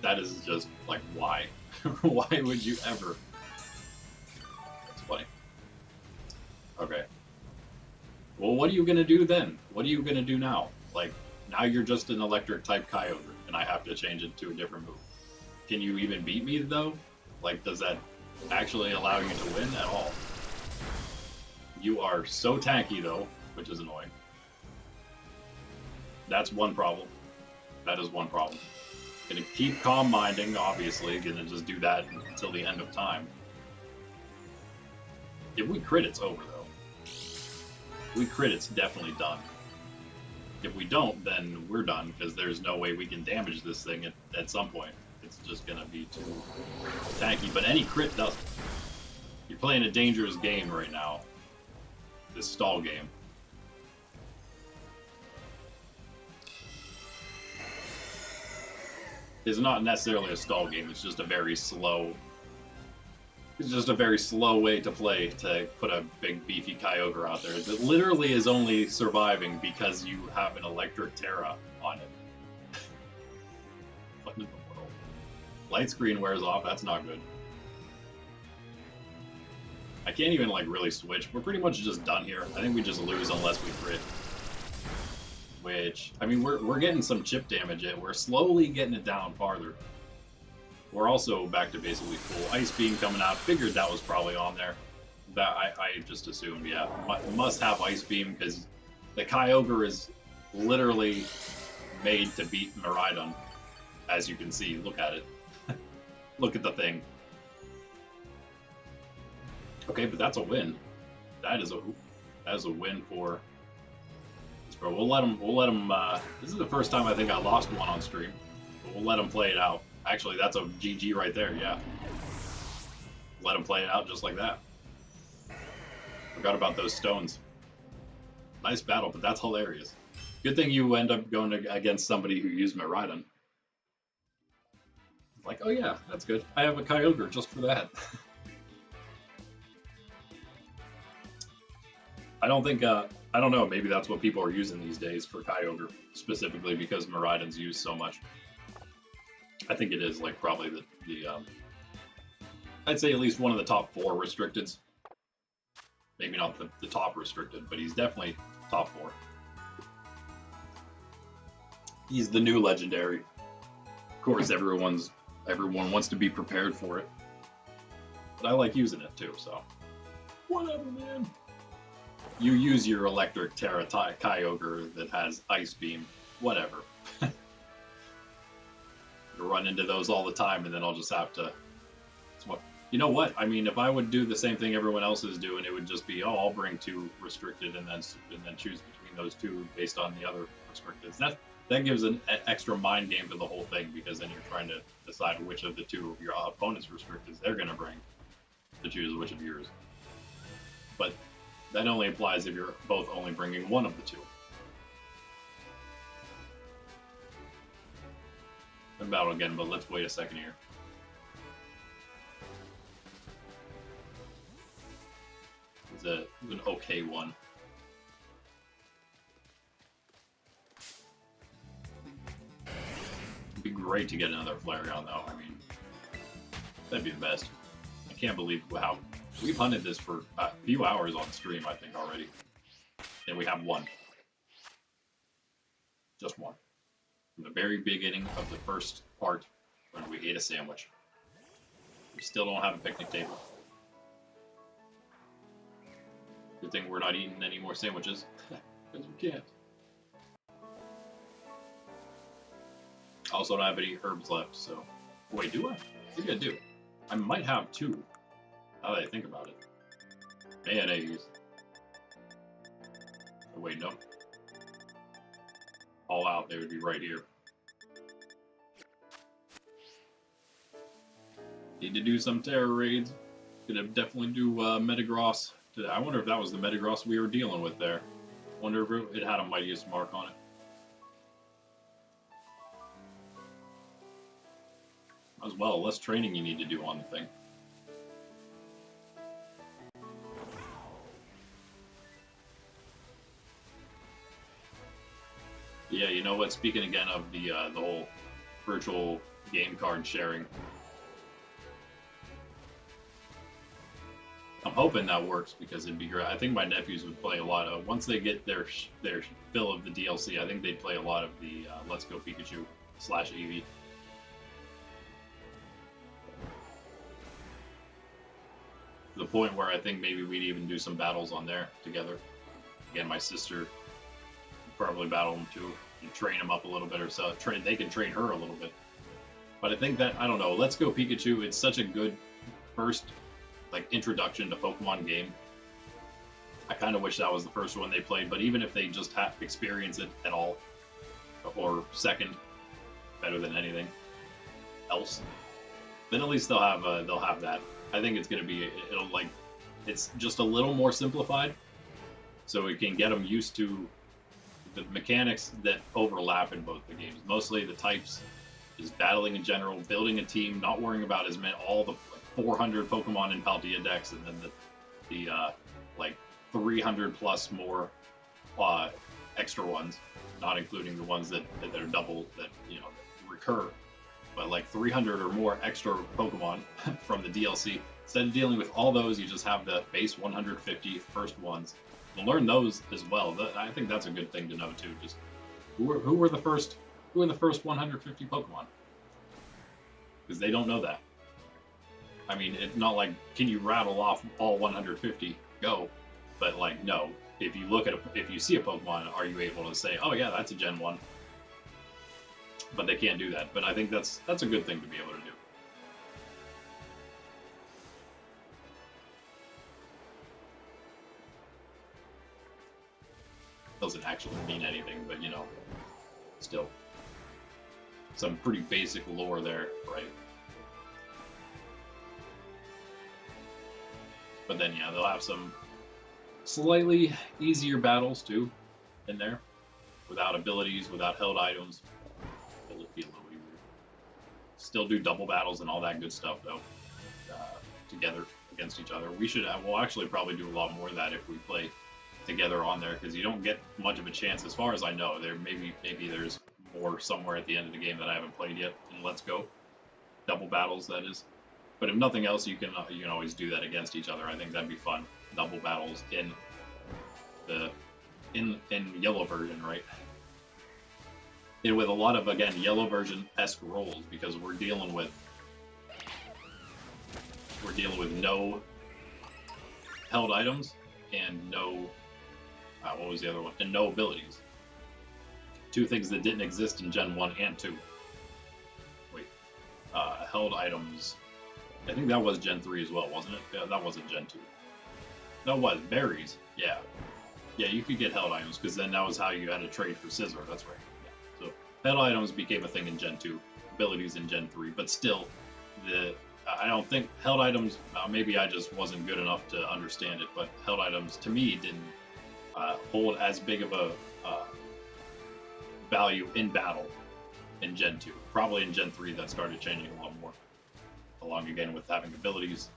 That is just, like, why? Why would you ever? That's funny. Okay. Well, what are you gonna do then? What are you gonna do now? Like, now you're just an electric type Kyogre, and I have to change it to a different move. Can you even beat me though? Like, does that actually allow you to win at all? You are so tanky though, which is annoying. That's one problem. That is one problem. Gonna keep Calm Minding, obviously. Gonna just do that until the end of time. If we crit, it's over though. If we crit, it's definitely done. If we don't, then we're done, because there's no way we can damage this thing at some point. It's just gonna be too tanky, but any crit doesn't. You're playing a dangerous game right now. This stall game. It's not necessarily a stall game, it's just a very slow... It's just a very slow way to play, to put a big beefy Kyogre out there that literally is only surviving because you have an Electric Terra on it. What in the world? Light screen wears off, that's not good. I can't even like really switch. We're pretty much just done here. I think we just lose unless we crit. Which, I mean, we're getting some chip damage in. We're slowly getting it down farther. We're also back to basically full Ice Beam coming out. Figured that was probably on there. That I just assumed, yeah. Must have Ice Beam because the Kyogre is literally made to beat Miraidon. As you can see, look at it. Look at the thing. Okay, but that's a win. That is a win for this bro. We'll let him. This is the first time I think I lost one on stream. But we'll let him play it out. Actually, that's a GG right there, yeah. Let him play it out just like that. Forgot about those stones. Nice battle, but that's hilarious. Good thing you end up going against somebody who used Miraidon. Like, oh yeah, that's good. I have a Kyogre just for that. I don't think, I don't know, maybe that's what people are using these days for Kyogre, specifically because Miraidon's used so much. I think it is like probably the I'd say at least one of the top 4 restricteds. Maybe not the top restricted, but he's definitely top 4. He's the new legendary. Of course, everyone wants to be prepared for it. But I like using it too, so whatever, man. You use your electric Terra Kyogre that has Ice Beam, whatever. You run into those all the time, and then I'll just have to. You know what? I mean, if I would do the same thing everyone else is doing, it would just be, oh, I'll bring 2 restricted and then choose between those 2 based on the other restricted. That gives an extra mind game to the whole thing, because then you're trying to decide which of the 2 of your opponent's restricted they're going to bring to choose which of yours. But that only applies if you're both only bringing one of the 2. In battle again, but let's wait a second here. It's an okay one. It'd be great to get another Flareon though. I mean, that'd be the best. I can't believe how we've hunted this for a few hours on stream, I think, already. And we have 1. Just 1. From the very beginning of the first part, when we ate a sandwich. We still don't have a picnic table. Good thing we're not eating any more sandwiches, because we can't. I also don't have any herbs left, so... Wait, do I? Maybe I do. I might have 2, now that I think about it. Mayonnaise. Oh, wait, no. All out, they would be right here. Need to do some terror raids. Gonna definitely do Metagross. I wonder if that was the Metagross we were dealing with there. Wonder if it had a Mightiest mark on it. As well, less training you need to do on the thing. Yeah, you know what? Speaking again of the whole virtual game card sharing, I'm hoping that works, because it'd be great. I think my nephews would play a lot of, once they get their fill of the DLC, I think they'd play a lot of the Let's Go Pikachu / Eevee. To the point where I think maybe we'd even do some battles on there together. Again, my sister would probably battle them too, and train them up a little bit, or so they can train her a little bit. But I think that, I don't know, Let's Go Pikachu, it's such a good first introduction to Pokemon game. I kind of wish that was the first one they played, but even if they just experience it at all, or second, better than anything else, then at least they'll have that. I think it's gonna be, it's just a little more simplified, so we can get them used to the mechanics that overlap in both the games. Mostly the types, is battling in general, building a team, not worrying about all the 400 Pokemon in Paldea Dex, and then the 300 plus more extra ones, not including the ones that are double, that recur, but 300 or more extra Pokemon from the DLC. Instead of dealing with all those, you just have the base 150 first ones. You'll learn those as well. I think that's a good thing to know too. Just who were the first 150 Pokemon? Because they don't know that. I mean, it's not like, can you rattle off all 150? Go. But no. If you see a Pokemon, are you able to say, oh yeah, that's a Gen 1? But they can't do that. But I think that's a good thing to be able to do. Doesn't actually mean anything, but still. Some pretty basic lore there, right? But then, yeah, they'll have some slightly easier battles, too, in there. Without abilities, without held items. It'll be a little easier. Still do double battles and all that good stuff, though. Together against each other. We'll actually probably do a lot more of that if we play together on there, because you don't get much of a chance, as far as I know. Maybe there's more somewhere at the end of the game that I haven't played yet in Let's Go. Double battles, that is. But if nothing else, you can always do that against each other. I think that'd be fun. Double battles in the yellow version, right? And with a lot of, again, yellow version-esque rolls, because we're dealing with no held items and no What was the other one? And no abilities. Two things that didn't exist in Gen 1 and 2. Wait. Held items. I think that was Gen 3 as well, wasn't it? Yeah, that wasn't Gen 2. No, what? Berries. Yeah. Yeah, you could get held items, because then that was how you had to trade for Scissor. That's right. Yeah. So, held items became a thing in Gen 2. Abilities in Gen 3. But still, I don't think held items, maybe I just wasn't good enough to understand it, but held items, to me, didn't hold as big of a value in battle in Gen 2. Probably in Gen 3 that started changing a lot more. Along again with having abilities,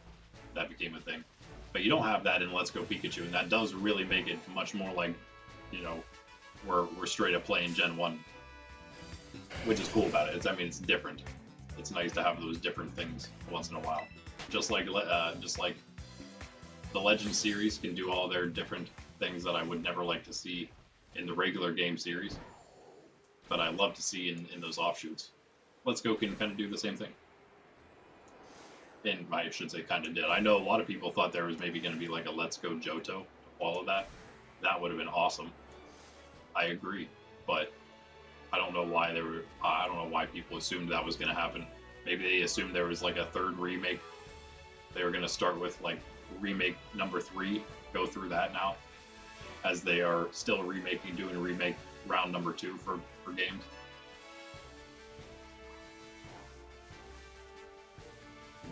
that became a thing. But you don't have that in Let's Go Pikachu, and that does really make it much more like, you know, we're straight up playing Gen 1. Which is cool about it. It's different. It's nice to have those different things once in a while. Just like the Legends series can do all their different things that I would never like to see in the regular game series. But I love to see in those offshoots. Let's Go can kind of do the same thing. And I should say kind of did. I know a lot of people thought there was maybe going to be like a Let's Go Johto to follow that. That would have been awesome. I agree. But I don't know why I don't know why people assumed that was going to happen. Maybe they assumed there was like a third remake. They were going to start with like remake number 3, go through that now, as they are still doing remake round number 2 for games.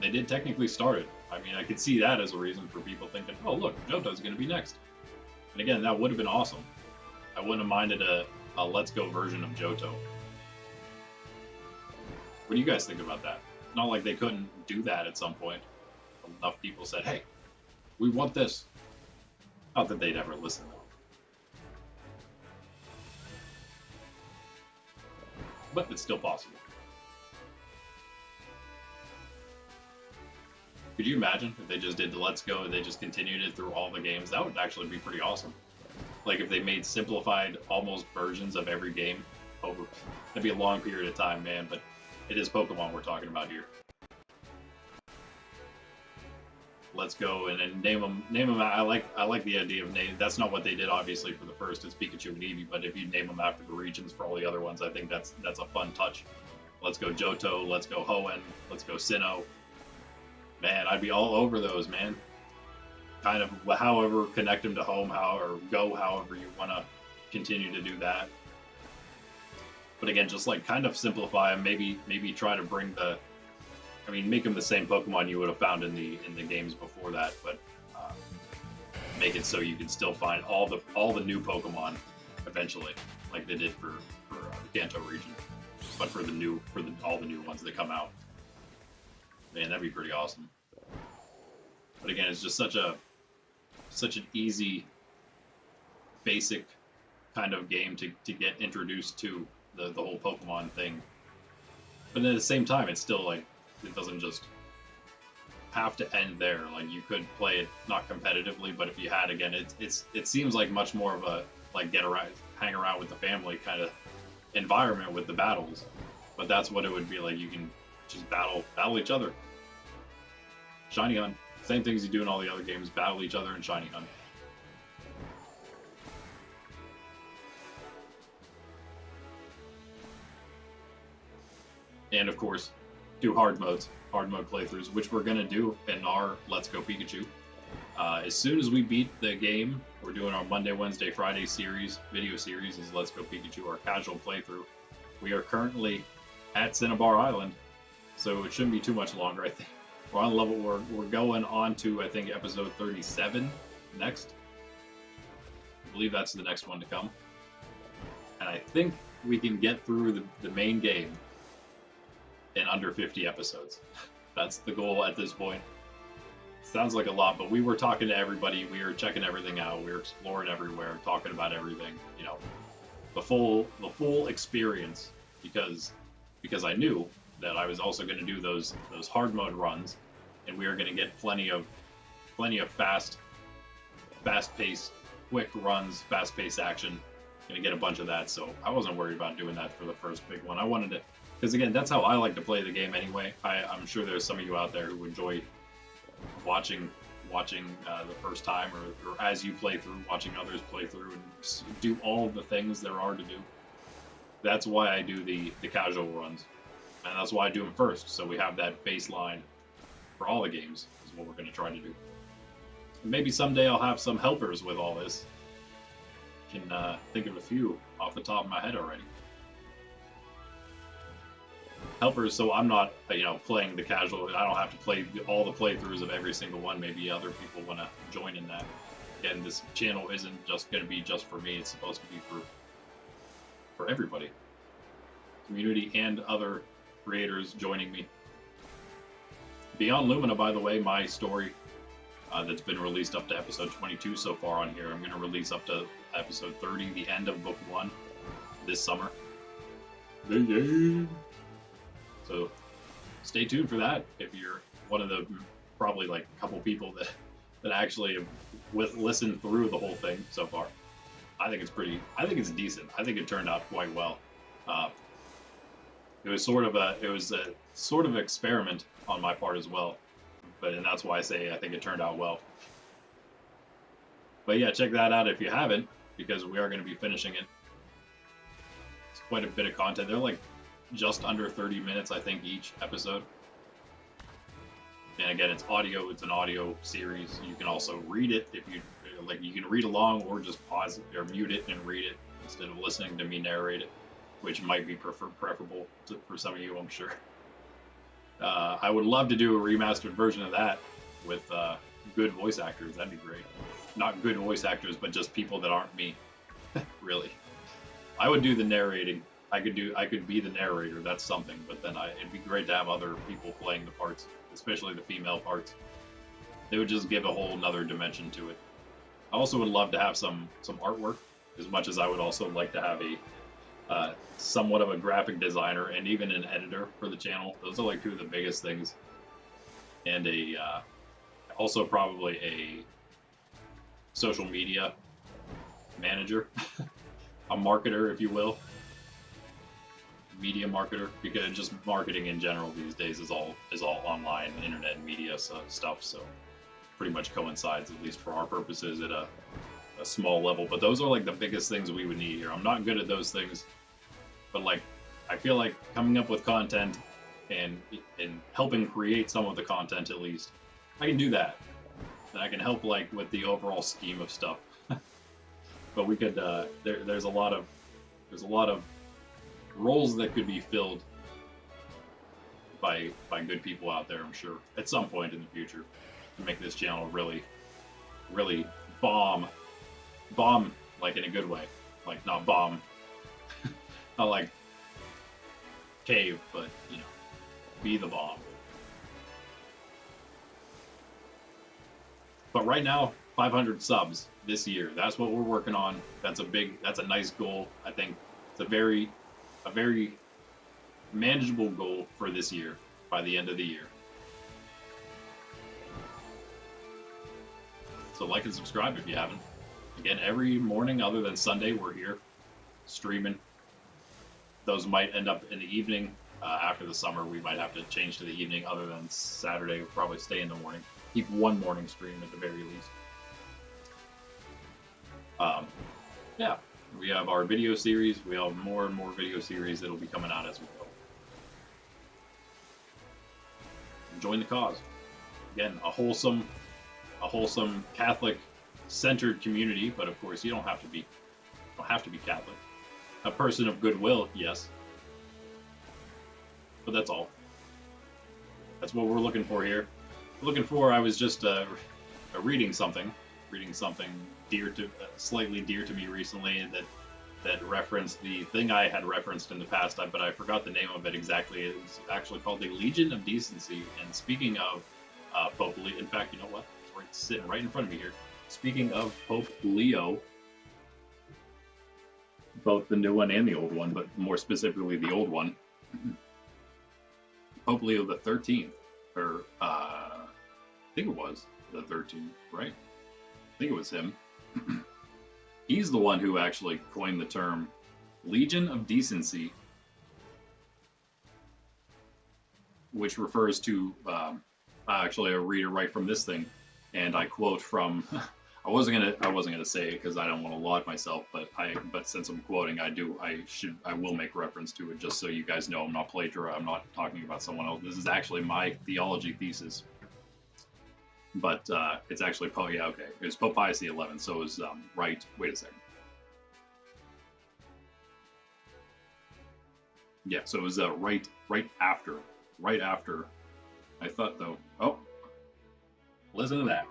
They did technically start it. I mean, I could see that as a reason for people thinking, oh look, Johto's going to be next. And again, that would have been awesome. I wouldn't have minded a Let's Go version of Johto. What do you guys think about that? It's not like they couldn't do that at some point. Enough people said, hey, we want this. Not that they'd ever listen, though. But it's still possible. Could you imagine if they just did the Let's Go and they just continued it through all the games? That would actually be pretty awesome. Like if they made simplified almost versions of every game over. That'd be a long period of time, man, but it is Pokemon we're talking about here. Let's go and name them. I like the idea of name. That's not what they did, obviously, for the first. It's Pikachu and Eevee, but if you name them after the regions for all the other ones, I think that's a fun touch. Let's go Johto. Let's go Hoenn. Let's go Sinnoh. Man, I'd be all over those, man. Kind of, however, connect them to home, or go however you want to continue to do that. But again, just like kind of simplify them. Maybe try to bring make them the same Pokemon you would have found in the games before that, but make it so you can still find all the new Pokemon eventually, like they did for the Kanto region, but for all the new ones that come out. Man, that'd be pretty awesome. But again, it's just such an easy, basic kind of game to get introduced to the whole Pokemon thing. But at the same time, it's still like, it doesn't just have to end there. Like, you could play it not competitively, but if you had, again, it seems like much more of a like hang around with the family kind of environment with the battles. But that's what it would be like. You can just battle each other. Shiny Hunt. Same things you do in all the other games. Battle each other in Shiny Hunt. And of course, do hard mode playthroughs, which we're gonna do in our Let's Go Pikachu. As soon as we beat the game, we're doing our Monday, Wednesday, Friday video series is Let's Go Pikachu, our casual playthrough. We are currently at Cinnabar Island, so it shouldn't be too much longer, I think. We're on level, we're going on to, I think, episode 37 next. I believe that's the next one to come. And I think we can get through the main game in under 50 episodes. That's the goal at this point. Sounds like a lot, but we were talking to everybody, we were checking everything out, we were exploring everywhere, talking about everything, you know, the full experience, because I knew that I was also going to do those hard mode runs, and we are going to get plenty of fast-paced, quick runs, fast-paced action. Going to get a bunch of that, so I wasn't worried about doing that for the first big one. I wanted to, because again, that's how I like to play the game anyway. I'm sure there's some of you out there who enjoy watching watching the first time, or as you play through, watching others play through and do all the things there are to do. That's why I do the casual runs, and that's why I do them first, so we have that baseline for all the games, is what we're going to try to do. And maybe someday I'll have some helpers with all this. Can think of a few off the top of my head already. Helpers, so I'm not, playing the casual. I don't have to play all the playthroughs of every single one. Maybe other people want to join in that. Again, this channel isn't just going to be just for me. It's supposed to be for everybody. Community and other creators joining me. Beyond Lumina, by the way, my story that's been released up to episode 22 so far on here. I'm going to release up to episode 30, the end of book 1, this summer. So stay tuned for that if you're one of the probably like a couple people that actually have listened through the whole thing so far. I think it's decent. I think it turned out quite well. It was sort of an experiment on my part as well, and that's why I say I think it turned out well. But yeah, check that out if you haven't, because we are going to be finishing it. It's quite a bit of content. They're like just under 30 minutes, I think, each episode. And again, it's audio. It's an audio series. You can also read it if you like. You can read along or just pause it or mute it and read it instead of listening to me narrate it, which might be preferable for some of you, I'm sure. I would love to do a remastered version of that with good voice actors. That'd be great. Not good voice actors, but just people that aren't me. Really. I would do the narrating. I could be the narrator. That's something. But then it'd be great to have other people playing the parts, especially the female parts. They would just give a whole nother dimension to it. I also would love to have some artwork, as much as I would also like to have a somewhat of a graphic designer and even an editor for the channel. Those are like two of the biggest things. And also probably a social media manager, a marketer, if you will. Media marketer, because just marketing in general these days is all online, internet, and media stuff. So pretty much coincides, at least for our purposes, at a small level. But those are like the biggest things we would need here. I'm not good at those things, but like I feel like coming up with content and helping create some of the content, at least I can do that, and I can help like with the overall scheme of stuff. But we could there's a lot of roles that could be filled by good people out there, I'm sure, at some point in the future, to make this channel really bomb like in a good way, like not bomb not like cave, but be the bomb. But right now, 500 subs this year, that's what we're working on. That's a nice goal. I think it's a very manageable goal for this year, by the end of the year. So like and subscribe if you haven't. Again, every morning other than Sunday, we're here streaming. Those might end up in the evening. After the summer, we might have to change to the evening. Other than Saturday, we'll probably stay in the morning. Keep one morning stream at the very least. Yeah. We have our video series. We have more and more video series that'll be coming out as we go. Join the cause. Again, a wholesome Catholic-centered community, but of course you don't have to be Catholic. A person of goodwill, yes. But that's all. That's what we're looking for here. I was just reading something slightly dear to me recently that referenced the thing I had referenced in the past, but I forgot the name of it exactly. It's actually called the Legion of Decency. And speaking of Pope Leo, in fact, you know what? It's sitting right in front of me here. Speaking of Pope Leo, both the new one and the old one, but more specifically the old one, Pope Leo the 13th, or I think it was the 13th, right? I think it was him. He's the one who actually coined the term Legion of Decency, which refers to, actually a reader right from this thing, and I quote from. I wasn't gonna say it because I don't want to laud myself, but since I'm quoting, I will make reference to it just so you guys know I'm not plagiarizing. I'm not talking about someone else. This is actually my theology thesis, but it's actually yeah, okay. It was Pope Pius XI, so it was right. Wait a second. Yeah, so it was right after. I thought though. Oh, listen to that.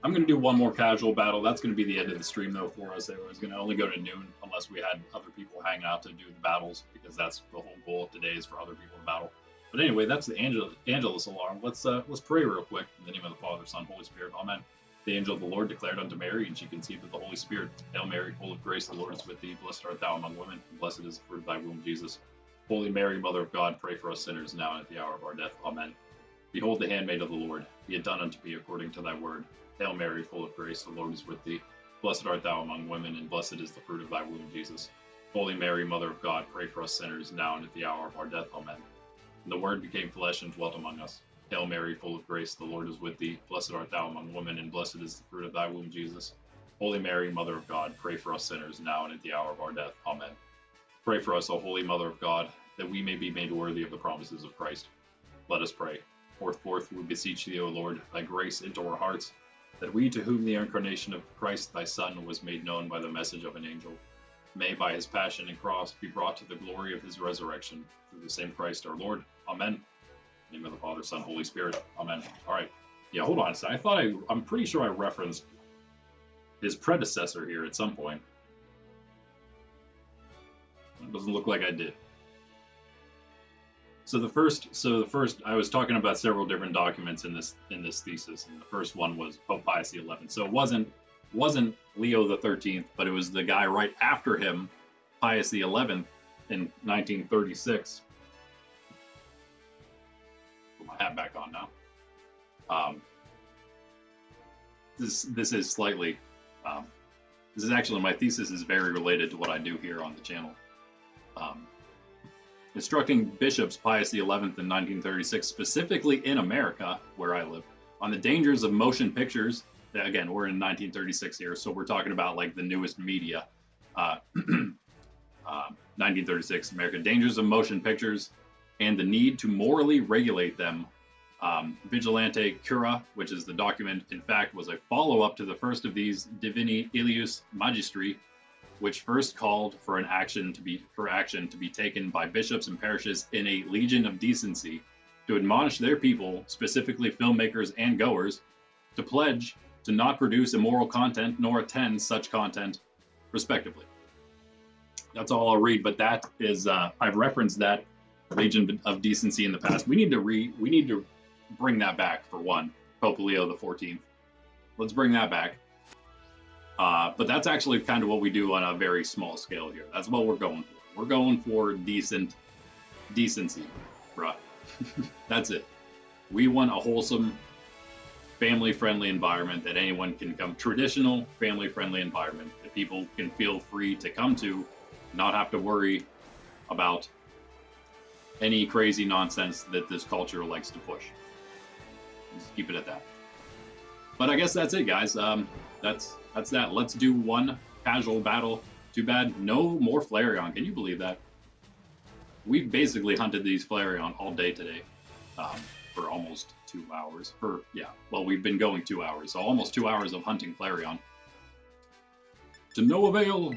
I'm going to do one more casual battle. That's going to be the end of the stream, though, for us. It was going to only go to noon unless we had other people hang out to do the battles, because that's the whole goal of today is for other people to battle. But anyway, that's the Angelus alarm. Let's pray real quick. In the name of the Father, Son, Holy Spirit. Amen. The angel of the Lord declared unto Mary, and she conceived of the Holy Spirit. Hail Mary, full of grace, the Lord is with thee. Blessed art thou among women, and blessed is the fruit of thy womb, Jesus. Holy Mary, Mother of God, pray for us sinners now and at the hour of our death. Amen. Behold the handmaid of the Lord. Be it done unto me according to thy word. Hail Mary, full of grace, the Lord is with thee. Blessed art thou among women, and blessed is the fruit of thy womb, Jesus. Holy Mary, Mother of God, pray for us sinners, now and at the hour of our death. Amen. And the Word became flesh and dwelt among us. Hail Mary, full of grace, the Lord is with thee. Blessed art thou among women, and blessed is the fruit of thy womb, Jesus. Holy Mary, Mother of God, pray for us sinners, now and at the hour of our death. Amen. Pray for us, O Holy Mother of God, that we may be made worthy of the promises of Christ. Let us pray. Forth, we beseech thee, O Lord, thy grace into our hearts, that we, to whom the incarnation of Christ thy Son was made known by the message of an angel, may by his passion and cross be brought to the glory of his resurrection, through the same Christ our Lord. Amen. In the name of the Father, Son, Holy Spirit. Amen. All right. Yeah, hold on a second. I'm pretty sure I referenced his predecessor here at some point. It doesn't look like I did. So the first, I was talking about several different documents in this thesis, and the first one was Pope Pius XI. So it wasn't Leo the 13th, but it was the guy right after him, Pius XI, in 1936. Put my hat back on now. This is slightly, this is actually, my thesis is very related to what I do here on the channel. Instructing bishops Pius XI in 1936, specifically in America, where I live, on the dangers of motion pictures. Again, we're in 1936 here, so we're talking about like the newest media. 1936, America, dangers of motion pictures, and the need to morally regulate them. Vigilante Cura, which is the document, in fact, was a follow-up to the first of these, Divini Ilius Magistri, which first called for action to be taken by bishops and parishes in a legion of decency to admonish their people, specifically filmmakers and goers, to pledge to not produce immoral content nor attend such content, respectively. That's all I'll read, but that is I've referenced that legion of decency in the past. We need to bring that back for one. Pope Leo the 14th. Let's bring that back. But that's actually kind of what we do on a very small scale here. That's what we're going for. We're going for decency, bruh. That's it. We want a wholesome, family-friendly environment that anyone can come. Traditional, family-friendly environment that people can feel free to come to, not have to worry about any crazy nonsense that this culture likes to push. Just keep it at that. But I guess that's it, guys. That's that. Let's do one casual battle. Too bad no more Flareon. Can you believe that? We basically hunted these Flareon all day today, for almost 2 hours. Well, we've been going 2 hours, so almost 2 hours of hunting Flareon. To no avail.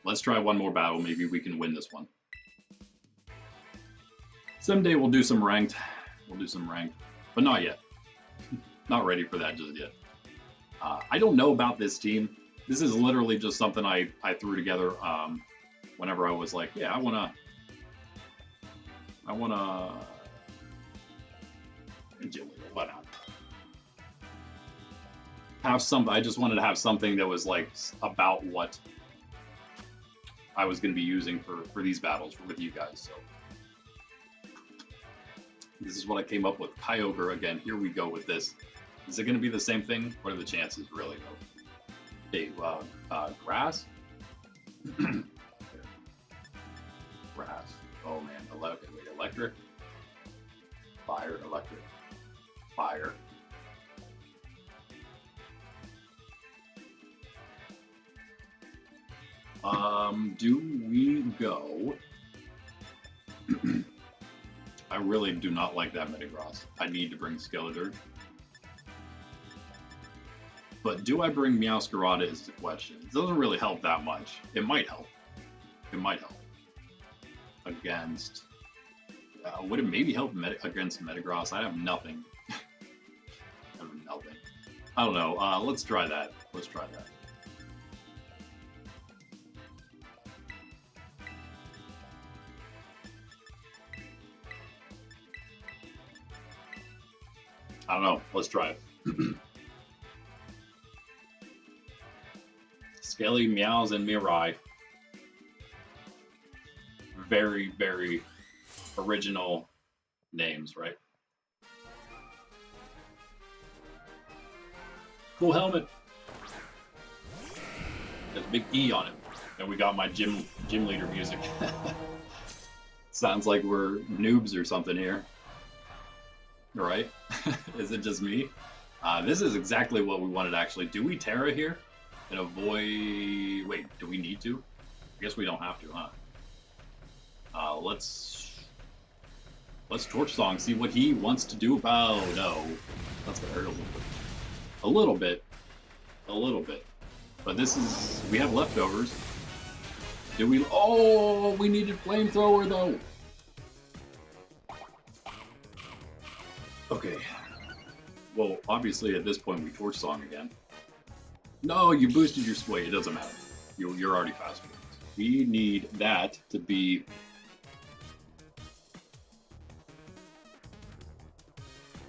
Let's try one more battle. Maybe we can win this one. Someday we'll do some ranked. But not yet. Not ready for that just yet. I don't know about this team. This is literally just something I threw together whenever I was like, yeah, I wanna why not? I just wanted to have something that was like about what I was going to be using for these battles with you guys. So this is what I came up with. Kyogre again. Here we go with this. Is it going to be the same thing? What are the chances, really, though? Okay, grass? Grass. Oh, man. Electric? Fire, electric. Fire. Do we go? I really do not like that Metagross. I need to bring Skeledirge. But do I bring Meowscarada is the question. It doesn't really help that much. It might help. It might help. Against... would it maybe help against Metagross? I have nothing. I have nothing. I don't know. Let's try that. Let's try that. I don't know. Let's try it. Scaly, Meows, and Mirai. Very, very original names, right? Cool helmet. There's a big E on it. And we got my gym leader music. Sounds like we're noobs or something here. Right? Is it just me? This is exactly what we wanted actually. Do we Terra here? And avoid... Wait, do we need to? I guess we don't have to, huh? Let's Torch Song, see what he wants to do about... Oh, no. That's gonna hurt a little bit. A little bit. A little bit. But this is... We have leftovers. Do we... Oh, we needed Flamethrower, though. Okay. Well, obviously at this point we Torch Song again. No, you boosted your sway. It doesn't matter. You're already faster. We need that to be...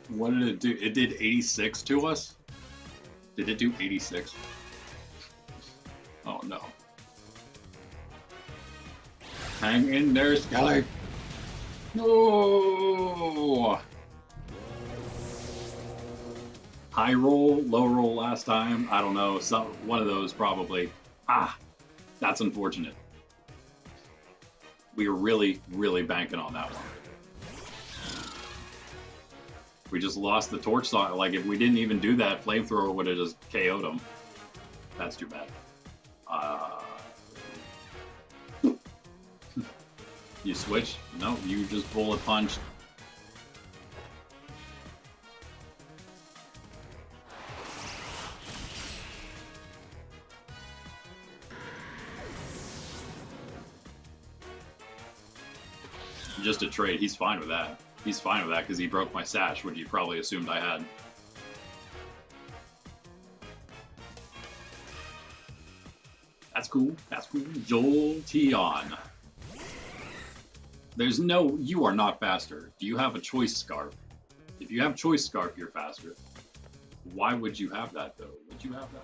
What did it do? It did 86 to us? Did it do 86? Oh no. Hang in there, Scarlet. No! High roll, low roll last time. I don't know. One of those probably. Ah, that's unfortunate. We were really, really banking on that one. We just lost the Torch Song. Like, if we didn't even do that, Flamethrower would have just KO'd him. That's too bad. You switch? No, you just bullet punch. Just a trade. He's fine with that. He's fine with that because he broke my sash, which he probably assumed I had. That's cool. That's cool. Jolteon. There's no... You are not faster. Do you have a Choice Scarf? If you have Choice Scarf, you're faster. Why would you have that, though? Would you have that?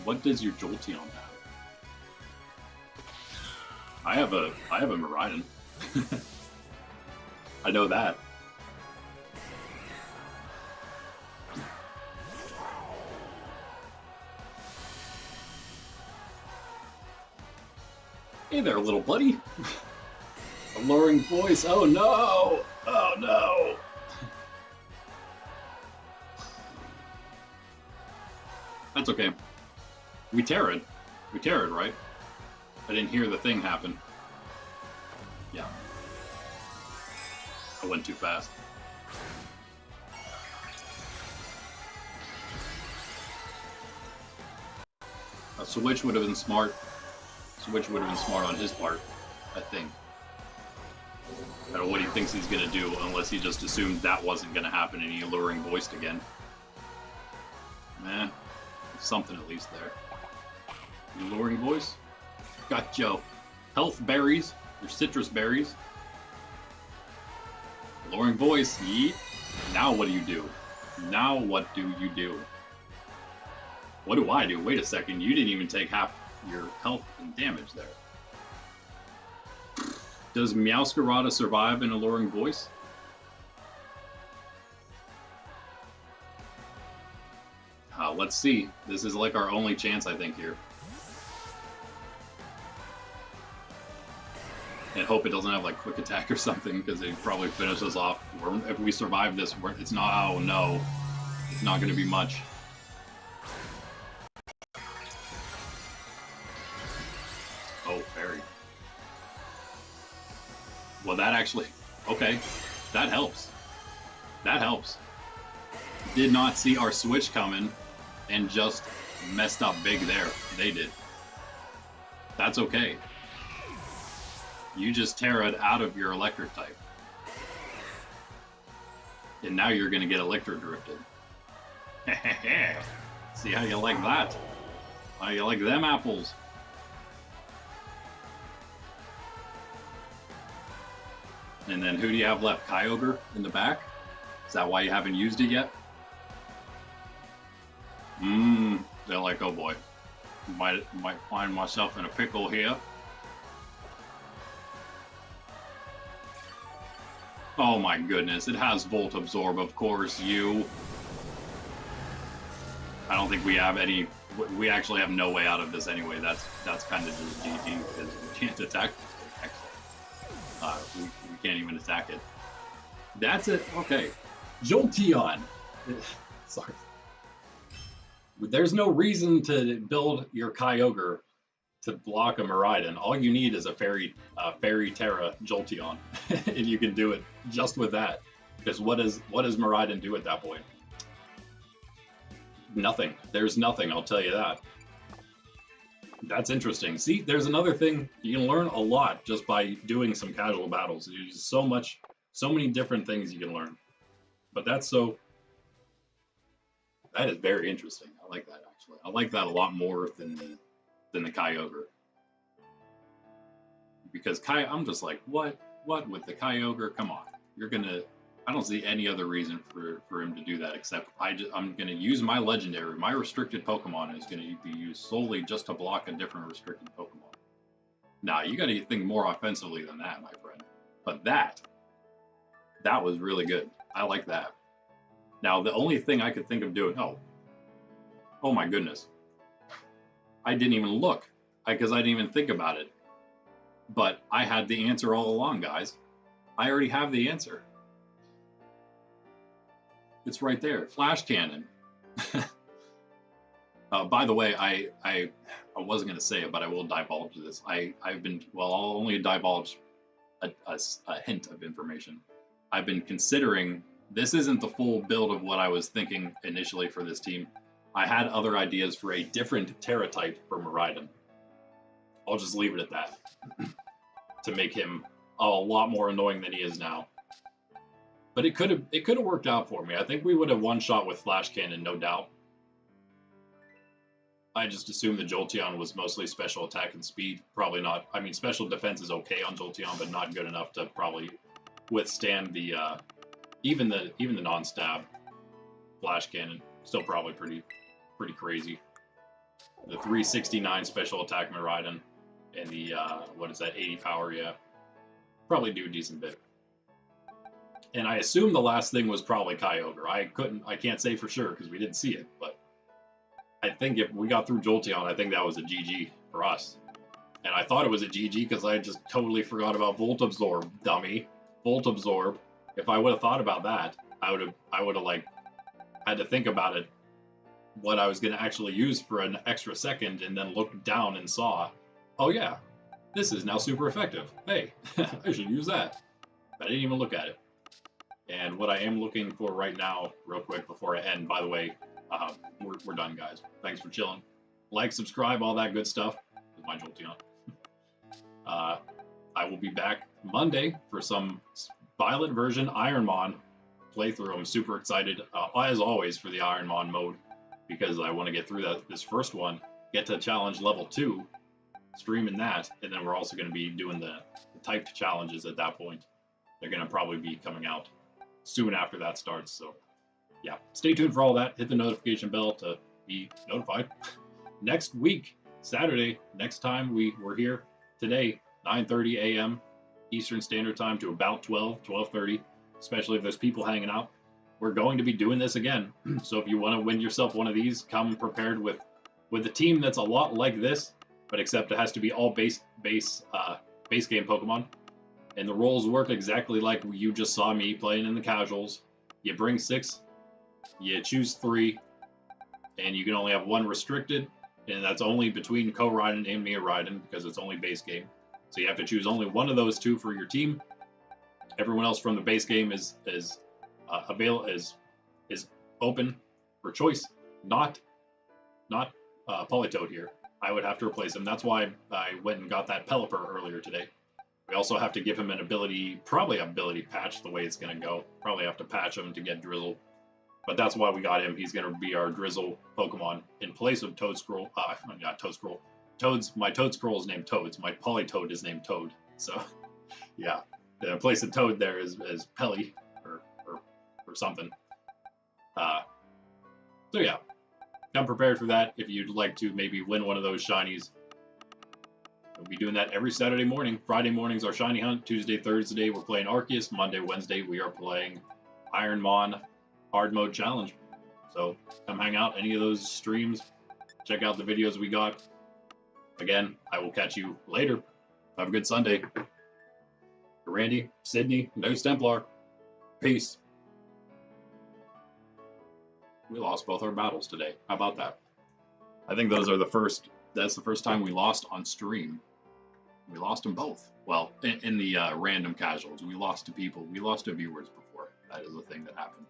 What does your Jolteon have? I have a Miraidon. I know that. Hey there, little buddy. Alluring voice. Oh no! Oh no! That's okay. We Terra'd. We Terra'd, right? I didn't hear the thing happen. Yeah. I went too fast. A switch would have been smart. Switch would have been smart on his part, I think. I don't know what he thinks he's gonna do, unless he just assumed that wasn't gonna happen and he alluring voiced again. Nah, something at least there. Alluring voice? Got Joe. Health berries, or citrus berries. Alluring voice, yeet. Now what do you do? Now what do you do? What do I do? Wait a second, you didn't even take half your health and damage there. Does Meowscarada survive an alluring voice? Let's see. This is like our only chance, I think, here. And hope it doesn't have like quick attack or something, because it probably finish us off. If we survive this, it's not. Oh no, It's not going to be much. Oh, fairy. Well, that actually... Okay, that helps. That helps. Did not see our switch coming and just messed up big there. They did. That's okay. You just Terra'd out of your electric type. And now you're going to get electro drifted. See how you like that? How you like them apples? And then who do you have left? Kyogre in the back? Is that why you haven't used it yet? They're like, oh boy. Might find myself in a pickle here. Oh my goodness, it has Volt Absorb, of course, you. I don't think we have any... We actually have no way out of this anyway. That's kind of just GG, because we can't attack. Excellent. We can't even attack it. That's it. Okay. Jolteon. Sorry. There's no reason to build your Kyogre to block a Miraidon. All you need is a Fairy Terra Jolteon, and you can do it just with that. Because what does Miraidon do at that point? Nothing. There's nothing, I'll tell you that. That's interesting. See, there's another thing. You can learn a lot just by doing some casual battles. There's so many different things you can learn. But that is very interesting. I like that, actually. I like that a lot more than the Kyogre. Because I'm just like, what with the Kyogre? Come on. I don't see any other reason for him to do that except I'm going to use my legendary. My restricted Pokemon is going to be used solely just to block a different restricted Pokemon. Now, you got to think more offensively than that, my friend. But that was really good. I like that. Now, the only thing I could think of doing... Oh my goodness. I didn't even look, because I didn't even think about it. But I had the answer all along, guys. I already have the answer. It's right there. Flash Cannon. By the way, I wasn't going to say it, but I will divulge this. I'll only divulge a hint of information. I've been considering... This isn't the full build of what I was thinking initially for this team. I had other ideas for a different Terra type for Miraidon. I'll just leave it at that. To make him a lot more annoying than he is now. But it could have worked out for me. I think we would have one-shot with Flash Cannon, no doubt. I just assumed the Jolteon was mostly special attack and speed. Probably not. I mean, special defense is okay on Jolteon, but not good enough to probably withstand the... Even the non-stab Flash Cannon, still probably pretty crazy. The 369 special attack Miraidon and the what is that, 80 power? Yeah, probably do a decent bit. And I assume the last thing was probably Kyogre. I can't say for sure because we didn't see it, but I think if we got through Jolteon, I think that was a GG for us. And I thought it was a GG because I just totally forgot about Volt Absorb, dummy. Volt Absorb. If I would have thought about that, I would have like had to think about it, what I was going to actually use for an extra second, and then looked down and saw, oh yeah, this is now super effective. Hey, I should use that. But I didn't even look at it. And what I am looking for right now, real quick before I end, by the way, we're done, guys. Thanks for chilling. Like, subscribe, all that good stuff. With my Jolteon. I will be back Monday for some Violet version Ironmon playthrough. I'm super excited, as always, for the Ironmon mode, because I want to get through this first one, get to challenge level 2, streaming that, and then we're also going to be doing the typed challenges at that point. They're going to probably be coming out soon after that starts, so yeah. Stay tuned for all that. Hit the notification bell to be notified. Next week, Saturday, next time we're here today, 9:30 a.m. Eastern Standard Time to about 12:30, especially if there's people hanging out. We're going to be doing this again. So if you want to win yourself one of these, come prepared with a team that's a lot like this, but except it has to be all base game Pokemon. And the roles work exactly like you just saw me playing in the casuals. You bring 6 You choose 3, and you can only have 1 restricted, and that's only between Koraidon and Miraidon because it's only base game. So you have to choose only one of those 2 for your team. Everyone else from the base game is open for choice. Not Polytoad here. I would have to replace him. That's why I went and got that Pelipper earlier today. We also have to give him an ability, probably ability patch the way it's going to go. Probably have to patch him to get Drizzle. But that's why we got him. He's going to be our Drizzle Pokemon in place of Toadscroll. Not Toadscroll. My Toadscroll is named Toads. My Polytoad is named Toad. So, yeah. The place of Toad there is Pelly or something. So, yeah. Come prepared for that if you'd like to maybe win one of those shinies. We'll be doing that every Saturday morning. Friday mornings are shiny hunt. Tuesday, Thursday we're playing Arceus. Monday, Wednesday we are playing Ironmon hard mode challenge. So come hang out any of those streams. Check out the videos we got. Again, I will catch you later. Have a good Sunday. Randy, Sydney, no Templar. Peace. We lost both our battles today. How about that? I think that's the first time we lost on stream. We lost them both. Well, in the random casuals, we lost to people. We lost to viewers before. That is a thing that happened.